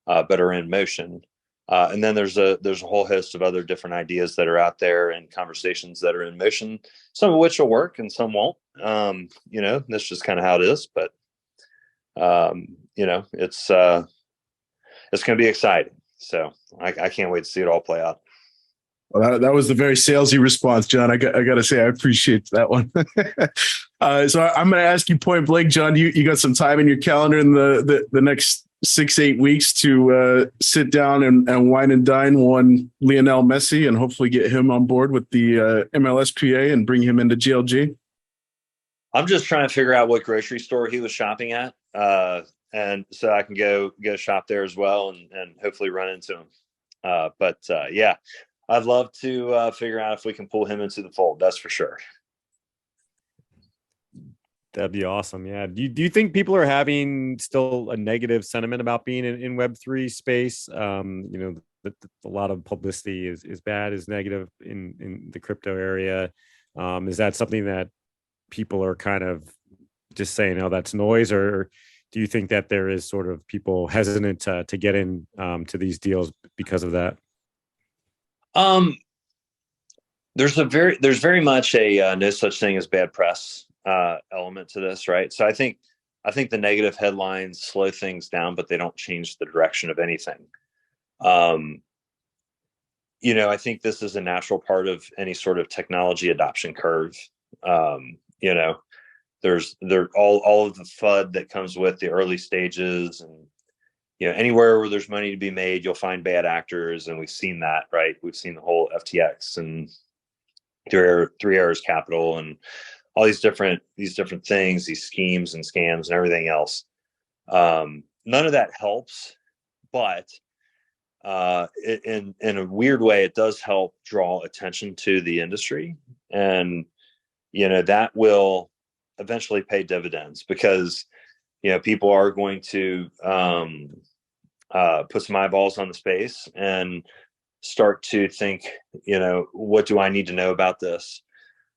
but are in motion. And then there's a whole host of other different ideas that are out there and conversations that are in motion, some of which will work and some won't. That's just kind of how it is. But it's going to be exciting. So I can't wait to see it all play out. Well, that was a very salesy response, John. I got to say, I appreciate that one. So I'm going to ask you point blank, John. You got some time in your calendar in the next 6-8 weeks to sit down and wine and dine one Lionel Messi and hopefully get him on board with the MLSPA and bring him into GLG? I'm just trying to figure out what grocery store he was shopping at, and so I can go shop there as well and hopefully run into him. Yeah, I'd love to figure out if we can pull him into the fold. That's for sure. That'd be awesome. Yeah. Do you think people are having still a negative sentiment about being in Web3 space? A lot of publicity is bad, is negative in the crypto area. Is that something that people are kind of just saying, oh, that's noise? Or do you think that there is sort of people hesitant to get in to these deals because of that? There's very much a no such thing as bad press element to this, right? So I think the negative headlines slow things down, but they don't change the direction of anything. I think this is a natural part of any sort of technology adoption curve. There's all of the FUD that comes with the early stages, and anywhere where there's money to be made, you'll find bad actors, and we've seen that, right? We've seen the whole FTX and Three Arrows Capital and all these different things, these schemes and scams and everything else. None of that helps, but in a weird way, it does help draw attention to the industry, and that will eventually pay dividends because people are going to put some eyeballs on the space and start to think, what do I need to know about this?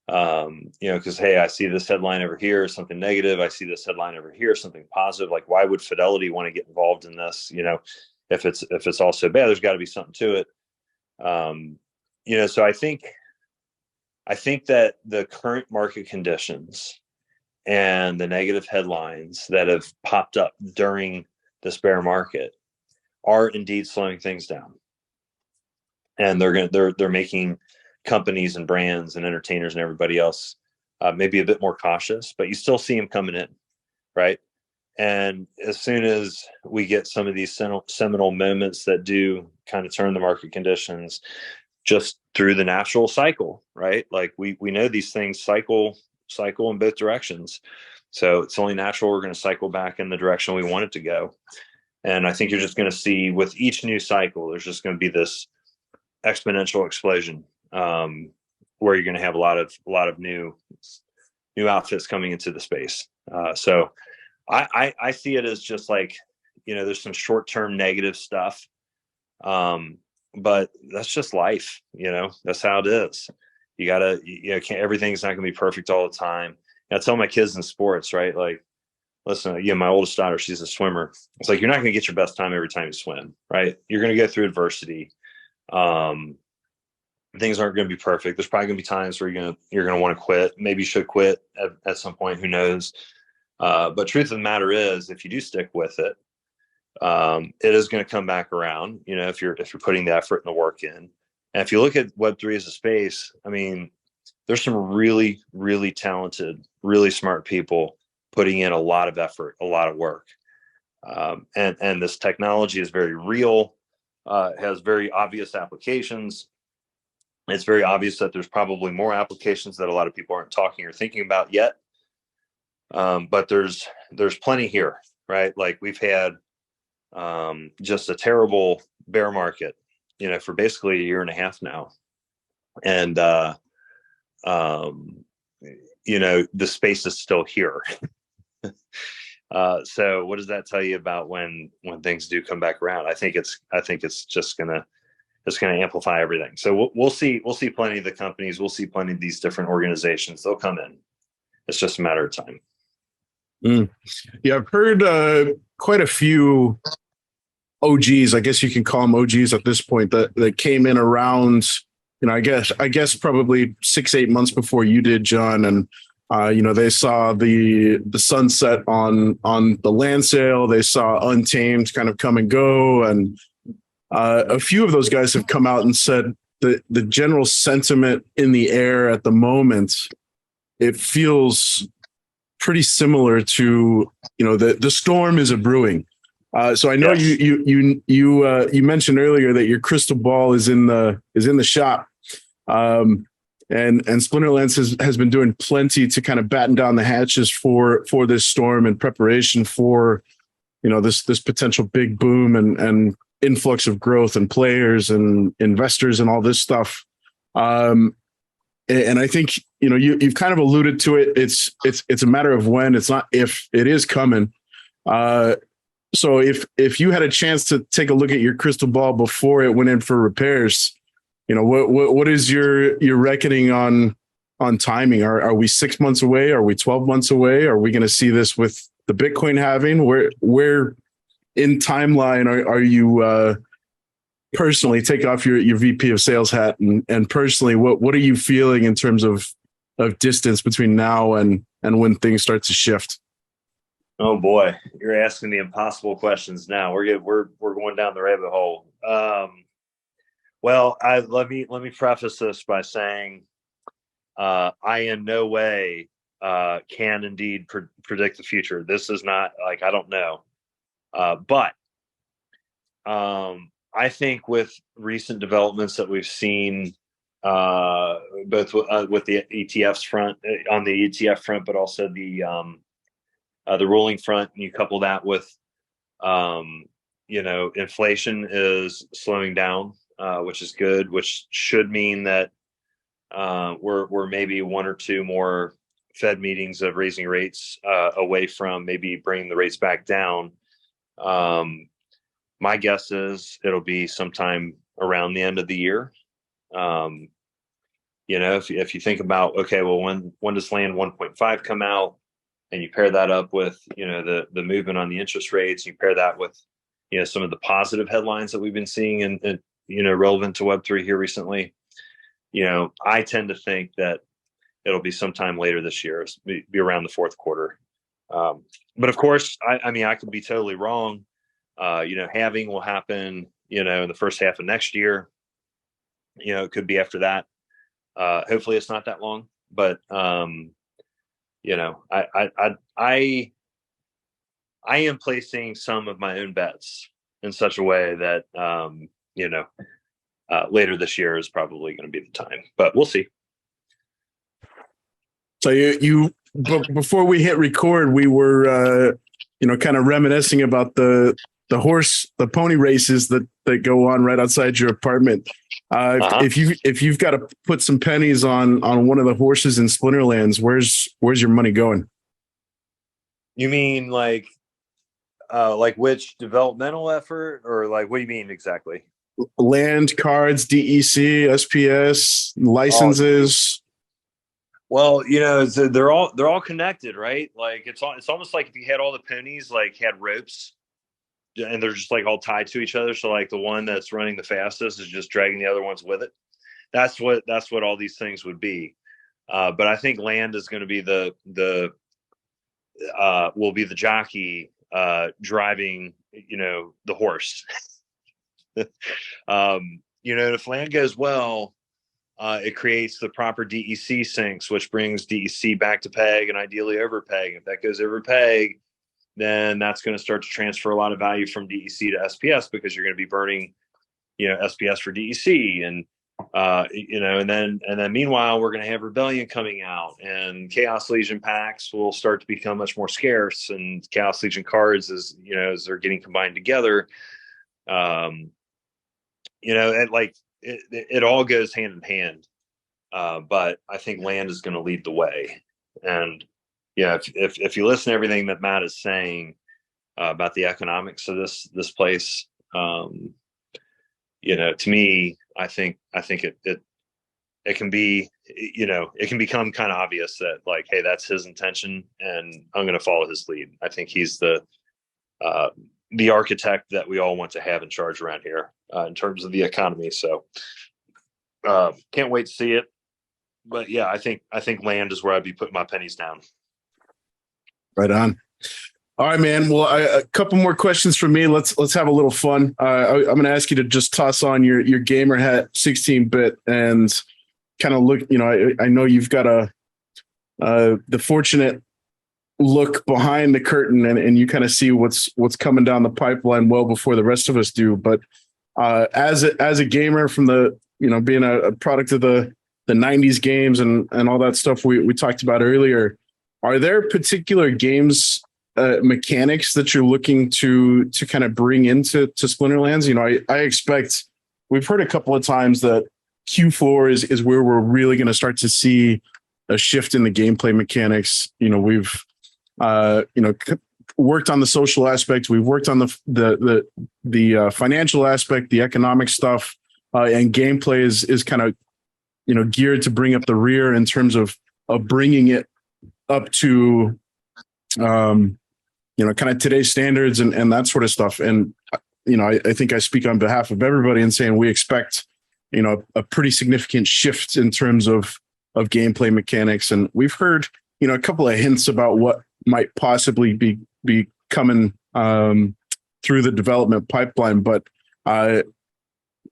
Because, hey, I see this headline over here, something negative. I see this headline over here, something positive. Like, why would Fidelity want to get involved in this? If it's all so bad, there's got to be something to it. So I think that the current market conditions and the negative headlines that have popped up during this bear market are indeed slowing things down, and they're making companies and brands and entertainers and everybody else maybe a bit more cautious, but you still see them coming in, right? And as soon as we get some of these seminal moments that do kind of turn the market conditions just through the natural cycle, right? Like we know these things cycle in both directions. So it's only natural we're going to cycle back in the direction we want it to go. And I think you're just going to see with each new cycle, there's just going to be this exponential explosion where you're going to have a lot of new outfits coming into the space. So I see it as just like, there's some short-term negative stuff, but that's just life. That's how it is. You gotta, everything's not gonna be perfect all the time. I tell my kids in sports, right? Like, listen, my oldest daughter, she's a swimmer. It's like, you're not gonna get your best time every time you swim, right? You're gonna go through adversity. Things aren't going to be perfect. There's probably going to be times where you're going to want to quit. Maybe you should quit at some point. Who knows? But truth of the matter is, if you do stick with it, it is going to come back around. If you're putting the effort and the work in. And if you look at Web3 as a space, I mean, there's some really, really talented, really smart people putting in a lot of effort, a lot of work. And this technology is very real. Has very obvious applications. It's very obvious that there's probably more applications that a lot of people aren't talking or thinking about yet. But there's plenty here, right? Like we've had just a terrible bear market for basically a year and a half now. And, the space is still here. So what does that tell you about when things do come back around? I think it's just going to amplify everything. So we'll see plenty of the companies. We'll see plenty of these different organizations. They'll come in. It's just a matter of time. Yeah, I've heard quite a few OGs, I guess you can call them OGs at this point, that came in around, I guess probably 6-8 months before you did, John. And they saw the sunset on the land sale. They saw Untamed kind of come and go, and a few of those guys have come out and said that the general sentiment in the air at the moment, it feels pretty similar to the storm is a brewing. So I know Yes. you mentioned earlier that your crystal ball is in the shop, and Splinterlands has been doing plenty to kind of batten down the hatches for this storm in preparation for this potential big boom and influx of growth and players and investors and all this stuff. And I think you've kind of alluded to it. It's a matter of when. It's not if. It is coming. So if you had a chance to take a look at your crystal ball before it went in for repairs, what is your reckoning on timing? Are we 6 months away? Are we 12 months away? Are we going to see this with the Bitcoin halving? Where in timeline are you personally, take off your VP of Sales hat and personally, what are you feeling in terms of distance between now and when things start to shift? Oh boy, you're asking the impossible questions now. We're going down the rabbit hole. Well, let me preface this by saying I in no way can indeed predict the future. This is not like, I don't know, but I think with recent developments that we've seen, both with the ETFs front, on the ETF front, but also the ruling front, and you couple that with, inflation is slowing down, which is good, which should mean that we're maybe one or two more Fed meetings of raising rates away from maybe bringing the rates back down. My guess is it'll be sometime around the end of the year. If you think about, okay, well, when does Land 1.5 come out? And you pair that up with, the movement on the interest rates, you pair that with, some of the positive headlines that we've been seeing and relevant to Web3 here recently. I tend to think that it'll be sometime later this year, be around the fourth quarter. But of course, I could be totally wrong. Halving will happen, in the first half of next year. It could be after that. Hopefully it's not that long, but I am placing some of my own bets in such a way that, later this year is probably going to be the time, but we'll see. So before we hit record, we were, kind of reminiscing about the pony races that go on right outside your apartment. If you've got to put some pennies on one of the horses in Splinterlands, where's your money going? You mean like which developmental effort, or like, what do you mean exactly? Land, cards, DEC, SPS, licenses. Well, they're all connected, right? Like it's almost like if you had all the ponies had ropes, and they're just all tied to each other. So the one that's running the fastest is just dragging the other ones with it. That's what all these things would be. But I think Land is going to be will be the jockey driving, the horse. If Land goes well, it creates the proper DEC syncs, which brings DEC back to peg and ideally over peg. If that goes over peg, then that's going to start to transfer a lot of value from DEC to SPS, because you're going to be burning, SPS for DEC. And, and then meanwhile, we're going to have Rebellion coming out, and Chaos Legion packs will start to become much more scarce, and Chaos Legion cards as they're getting combined together. it all goes hand in hand. But I think land is going to lead the way. And yeah, if you listen to everything that Matt is saying about the economics of this place, to me, I think it can be, it can become kind of obvious that like, hey, that's his intention, and I'm going to follow his lead. I think he's the architect that we all want to have in charge around here in terms of the economy. So can't wait to see it. But yeah, I think land is where I'd be putting my pennies down. Right on. All right, man. Well, a couple more questions from me. Let's have a little fun. I'm going to ask you to just toss on your gamer hat, 16-bit, and kind of look. I know you've got the fortunate look behind the curtain, and you kind of see what's coming down the pipeline well before the rest of us do. But as a gamer from the being a product of the 90s games and all that stuff we talked about earlier, are there particular games mechanics that you're looking to kind of bring into Splinterlands? I expect, we've heard a couple of times that Q4 is where we're really going to start to see a shift in the gameplay mechanics. We've worked on the social aspect, we've worked on the financial aspect, the economic stuff, and gameplay is kind of geared to bring up the rear in terms of bringing it up to kind of today's standards and that sort of stuff. And I think I speak on behalf of everybody in saying we expect a pretty significant shift in terms of gameplay mechanics. And we've heard a couple of hints about what might possibly be coming through the development pipeline. But I'd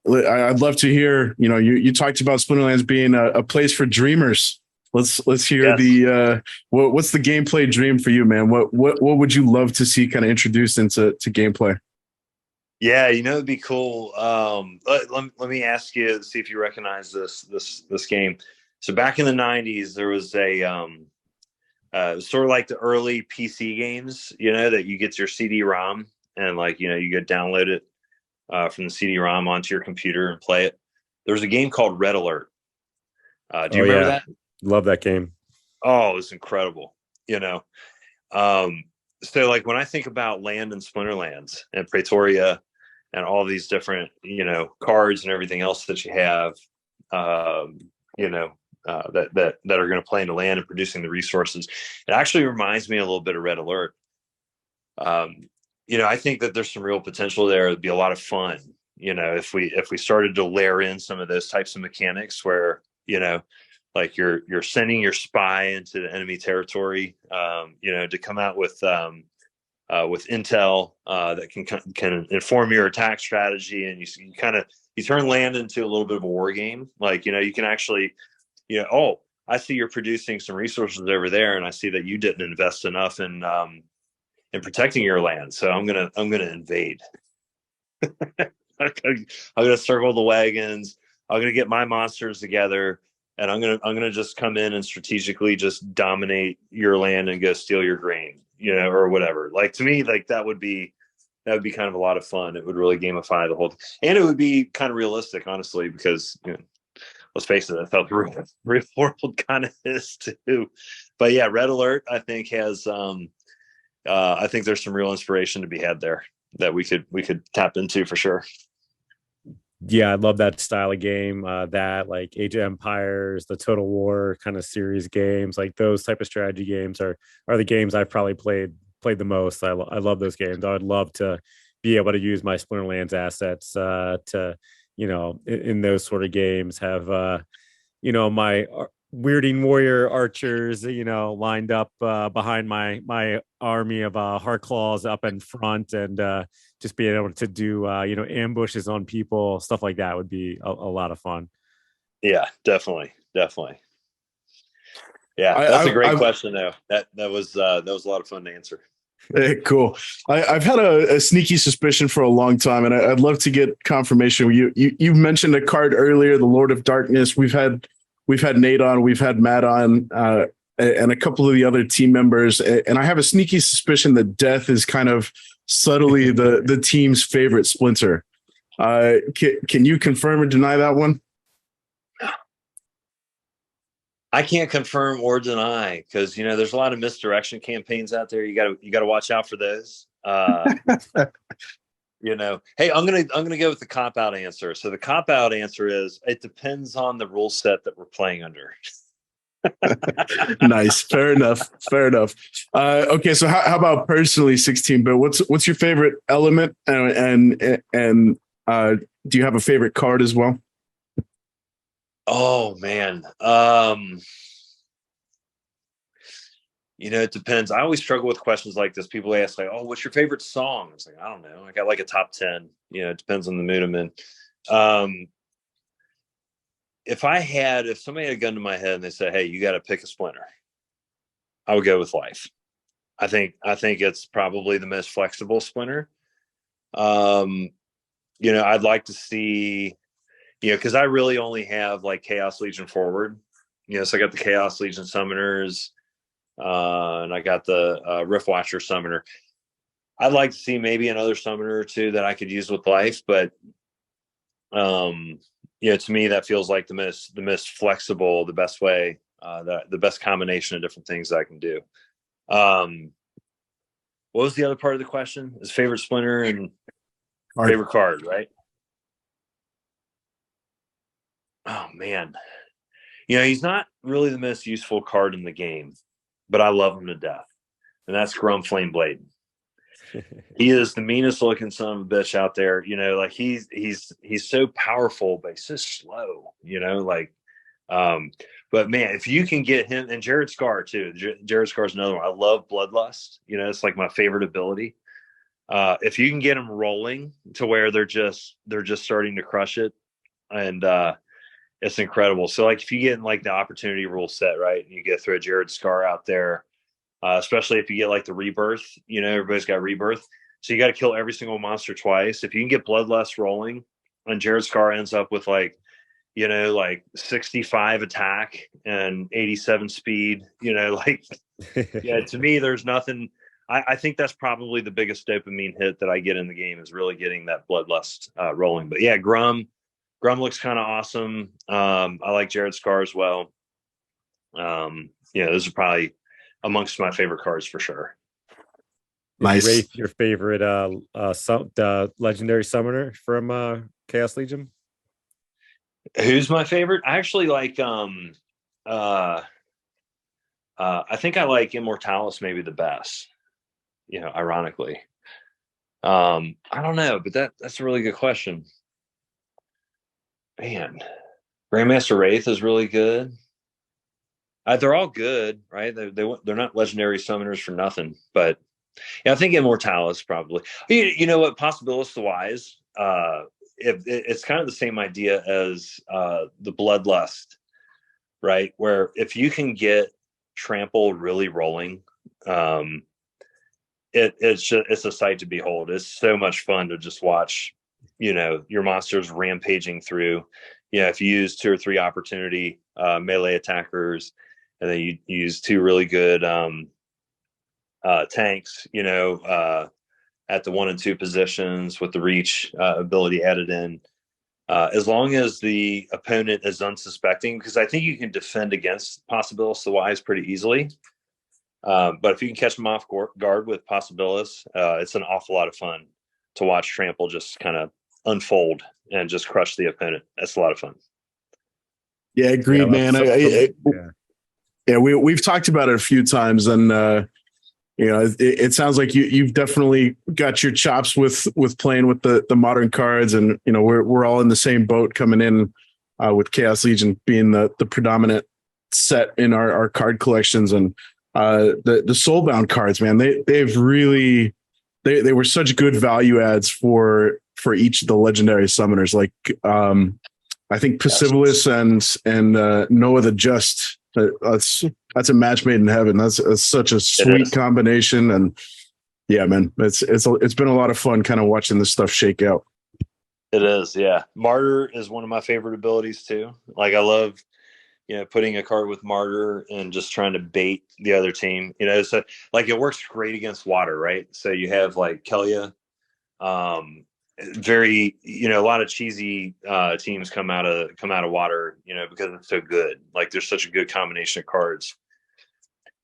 love to hear, you talked about Splinterlands being a place for dreamers. Let's hear Yes. What's the gameplay dream for you, man? What would you love to see kind of introduced into gameplay? Yeah, it'd be cool. Let me ask you, see if you recognize this game. So back in the 90s, there was a sort of like the early PC games, that you get your CD-ROM and you go download it from the CD-ROM onto your computer and play it. There was a game called Red Alert. Do you remember that? Love that game. Oh, it was incredible. So when I think about land and Splinterlands and Praetoria and all these different, cards and everything else that you have, that are going to play into land and producing the resources, it actually reminds me a little bit of Red Alert. I think that there's some real potential there. It'd be a lot of fun, if we started to layer in some of those types of mechanics where, you're sending your spy into the enemy territory, to come out with intel that can inform your attack strategy, and you turn land into a little bit of a war game. You can actually, oh, I see you're producing some resources over there, and I see that you didn't invest enough in protecting your land, so I'm gonna invade. I'm gonna circle the wagons. I'm gonna get my monsters together. And I'm gonna just come in and strategically just dominate your land and go steal your grain, or whatever. To me, that would be kind of a lot of fun. It would really gamify the whole thing. And it would be kind of realistic, honestly, because let's face it, I felt the real world kind of is too. But yeah, Red Alert, I think has I think there's some real inspiration to be had there that we could tap into for sure. Yeah, I love that style of game. That Age of Empires, the Total War kind of series games, those type of strategy games are the games I've probably played the most. I love those games. I would love to be able to use my Splinterlands assets to in those sort of games have my weirding warrior archers lined up behind my army of Heartclaws up in front, and just being able to do ambushes on people, stuff like that would be a lot of fun. Yeah, definitely. Yeah, that's a great question though. That was a lot of fun to answer. Hey, cool. I've had a sneaky suspicion for a long time, and I'd love to get confirmation. You mentioned a card earlier, the Lord of Darkness. We've had Nate on, we've had Matt on, and a couple of the other team members. And I have a sneaky suspicion that Death is kind of subtly the team's favorite Splinter. Can you confirm or deny that one? I can't confirm or deny because there's a lot of misdirection campaigns out there. You got to watch out for those. Hey, I'm gonna go with the cop out answer. So the cop out answer is it depends on the rule set that we're playing under. Nice, fair enough. Okay, so how about personally, 16-bit? What's your favorite element, and do you have a favorite card as well? Oh man. It depends. I always struggle with questions like this. People ask like, "Oh, what's your favorite song?" It's like, I don't know. I got like a top 10. It depends on the mood I'm in. If somebody had a gun to my head and they said, "Hey, you got to pick a splinter," I would go with Life. I think it's probably the most flexible splinter. I'd like to see, because I really only have like Chaos Legion forward. So I got the Chaos Legion summoners, and I got the Rift Watcher summoner. I'd like to see maybe another summoner or two that I could use with Life, but to me that feels like the most flexible, the best way, the best combination of different things that I can do. What was the other part of the question? His favorite splinter and favorite card, right? Oh man, he's not really the most useful card in the game, but I love him to death, and that's Grum Flameblade. He is the meanest looking son of a bitch out there. Like he's so powerful, but he's so slow. But man, if you can get him, and Jared Scar too. Jared Scar's another one. I love Bloodlust. It's like my favorite ability. If you can get them rolling to where they're just starting to crush it, and it's incredible. So like if you get in like the opportunity rule set, right, and you get through a Jared Scar out there, especially if you get like the rebirth, everybody's got rebirth. So you got to kill every single monster twice. If you can get Bloodlust rolling, and Jared Scar ends up with like 65 attack and 87 speed, to me, there's nothing. I think that's probably the biggest dopamine hit that I get in the game is really getting that Bloodlust rolling. But yeah, Grum looks kind of awesome. I like Jared Scar as well. Those are probably amongst my favorite cards for sure. Nice. Rate your favorite legendary summoner from Chaos Legion? Who's my favorite? I actually like I think I like Immortalis maybe the best. Ironically. I don't know, but that's a really good question. Man, Grandmaster Wraith is really good. They're all good, right? They're not legendary summoners for nothing, but yeah, I think Immortalis probably. You know what? Possibilis the Wise. It's kind of the same idea as the Bloodlust, right? Where if you can get Trample really rolling, it's a sight to behold. It's so much fun to just watch. Your monsters rampaging through. If you use 2 or 3 opportunity melee attackers, and then you use 2 really good tanks, at the 1 and 2 positions with the reach ability added in, as long as the opponent is unsuspecting, because I think you can defend against Possibilis the Wise pretty easily. But if you can catch them off guard with Possibilis, it's an awful lot of fun to watch Trample just kind of unfold and just crush the opponent. That's a lot of fun. Yeah, agreed, man. We've talked about it a few times, and it sounds like you've definitely got your chops with playing with the modern cards, and we're all in the same boat coming in with Chaos Legion being the predominant set in our card collections, and the Soulbound cards, man, they've really they were such good value adds for each of the legendary summoners. Like I think Possibilis and Noah the Just. That's a match made in heaven. That's such a sweet combination, and yeah, man, it's been a lot of fun kind of watching this stuff shake out. It is, yeah. Martyr is one of my favorite abilities too. Like I love, putting a card with Martyr and just trying to bait the other team. So like it works great against water, right? So you have like Kelia, very, a lot of cheesy teams come out of water, because it's so good. Like there's such a good combination of cards.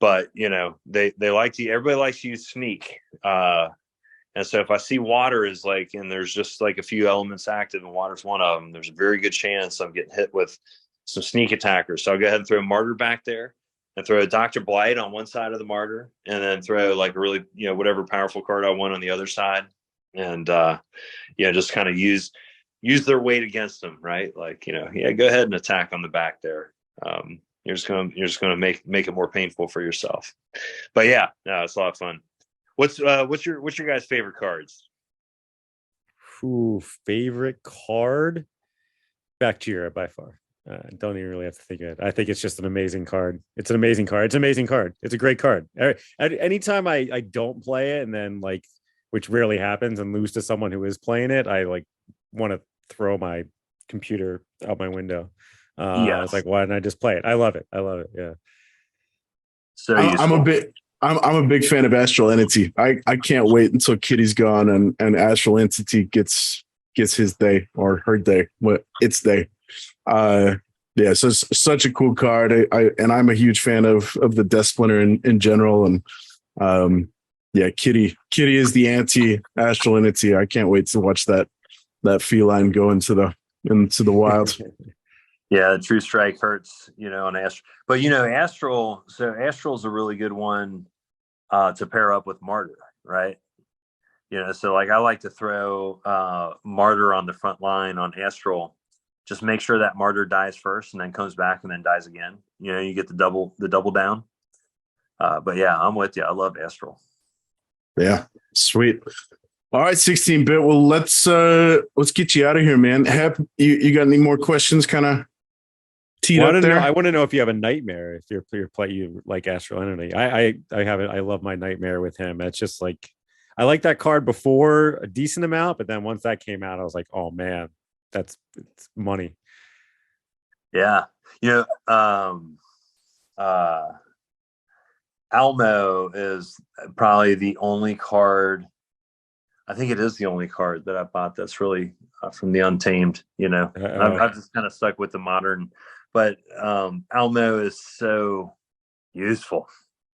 But they like to. Everybody likes to use sneak. And so if I see water is like, and there's just like a few elements active and water's one of them, there's a very good chance I'm getting hit with some sneak attackers. So I'll go ahead and throw a martyr back there and throw a Dr. Blight on one side of the martyr, and then throw like a really, whatever powerful card I want on the other side. And, just kind of use their weight against them. Right. Like, go ahead and attack on the back there. You're just going to make it more painful for yourself. But yeah, no, it's a lot of fun. What's your guys' favorite cards? Ooh, favorite card? Bacteria by far. Don't even really have to think of it. I think it's just an amazing card. It's an amazing card. It's an amazing card. It's a great card. Anytime I don't play it, and then like, which rarely happens, and lose to someone who is playing it, I like want to throw my computer out my window. I was like, why didn't I just play it? I love it. Yeah. So I'm a big fan of Astral Entity. I can't wait until Kitty's gone and Astral Entity gets his day or her day. Its day. So it's such a cool card. I'm a huge fan of the Death Splinter in general. And Kitty is the anti Astral Entity. I can't wait to watch that feline go into the wild. Yeah, True Strike hurts, on Astral. But Astral, so Astral's a really good one to pair up with Martyr, right? So like I like to throw Martyr on the front line on Astral. Just make sure that Martyr dies first and then comes back and then dies again. You get the double down. But yeah, I'm with you. I love Astral. Yeah, sweet. All right, 16-bit. Well, let's get you out of here, man. You got any more questions kind of teed up there? I want to know if you have a nightmare, if you like Astral Entity. I have it. I love my nightmare with him. It's just like, I like that card before a decent amount, but then once that came out, I was like, oh man, it's money. Yeah. Almo is probably the only card. I think it is the only card that I bought that's really from the Untamed. I've just kind of stuck with the modern, but Almo is so useful.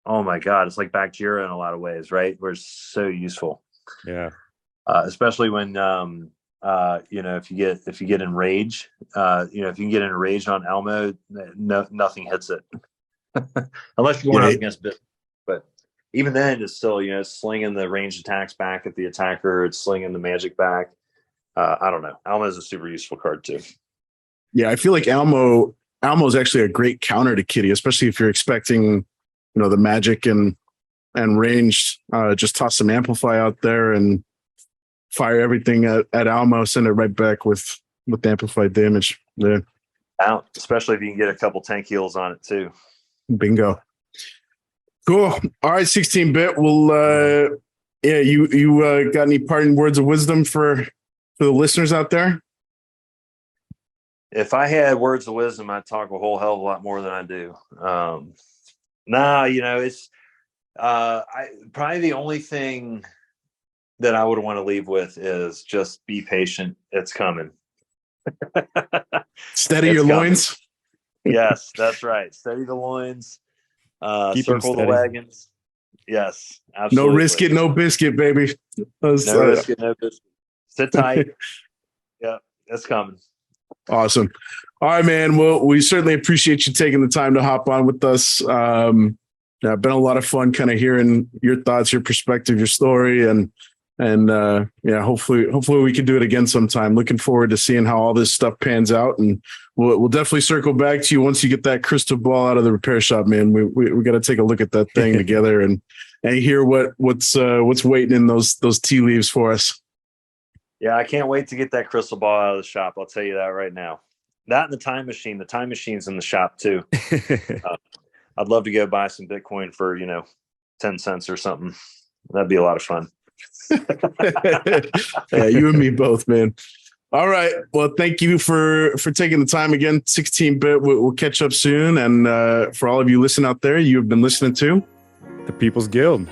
Oh my God, it's like Bacteria in a lot of ways, right? Where it's so useful. Yeah, especially when if you get enraged, if you can get enraged on Almo, nothing hits it. Unless you're going up against Bit. But even then, it's still, it's slinging the ranged attacks back at the attacker. It's slinging the magic back. I don't know. Almo is a super useful card too. Yeah, I feel like Almo is actually a great counter to Kitty, especially if you're expecting, the magic and ranged. Just toss some Amplify out there and fire everything at Almo. Send it right back with amplified damage. Yeah. Out, especially if you can get a couple tank heals on it too. Bingo. Cool. All right, 16-bit. Well, you got any parting words of wisdom for the listeners out there? If I had words of wisdom, I'd talk a whole hell of a lot more than I do. It's probably the only thing that I would want to leave with is just be patient. It's coming. Steady your loins. Yes, that's right. Steady the loins. Circle the wagons. Yes, absolutely. No risk it, no biscuit, baby. No risk it, no biscuit. Sit tight. Yeah, it's coming. Awesome. All right, man. Well, we certainly appreciate you taking the time to hop on with us. Been a lot of fun kind of hearing your thoughts, your perspective, your story, and hopefully we can do it again sometime. Looking forward to seeing how all this stuff pans out, and we'll definitely circle back to you once you get that crystal ball out of the repair shop, man. We got to take a look at that thing together and hear what's waiting in those tea leaves for us. Yeah, I can't wait to get that crystal ball out of the shop. I'll tell you that right now. That and the time machine. The time machine's in the shop too. I'd love to go buy some Bitcoin for 10 cents or something. That'd be a lot of fun. Yeah, you and me both, man. All right. Well, thank you for taking the time again. 16-bit. We'll catch up soon. And for all of you listening out there, you have been listening to The People's Guild.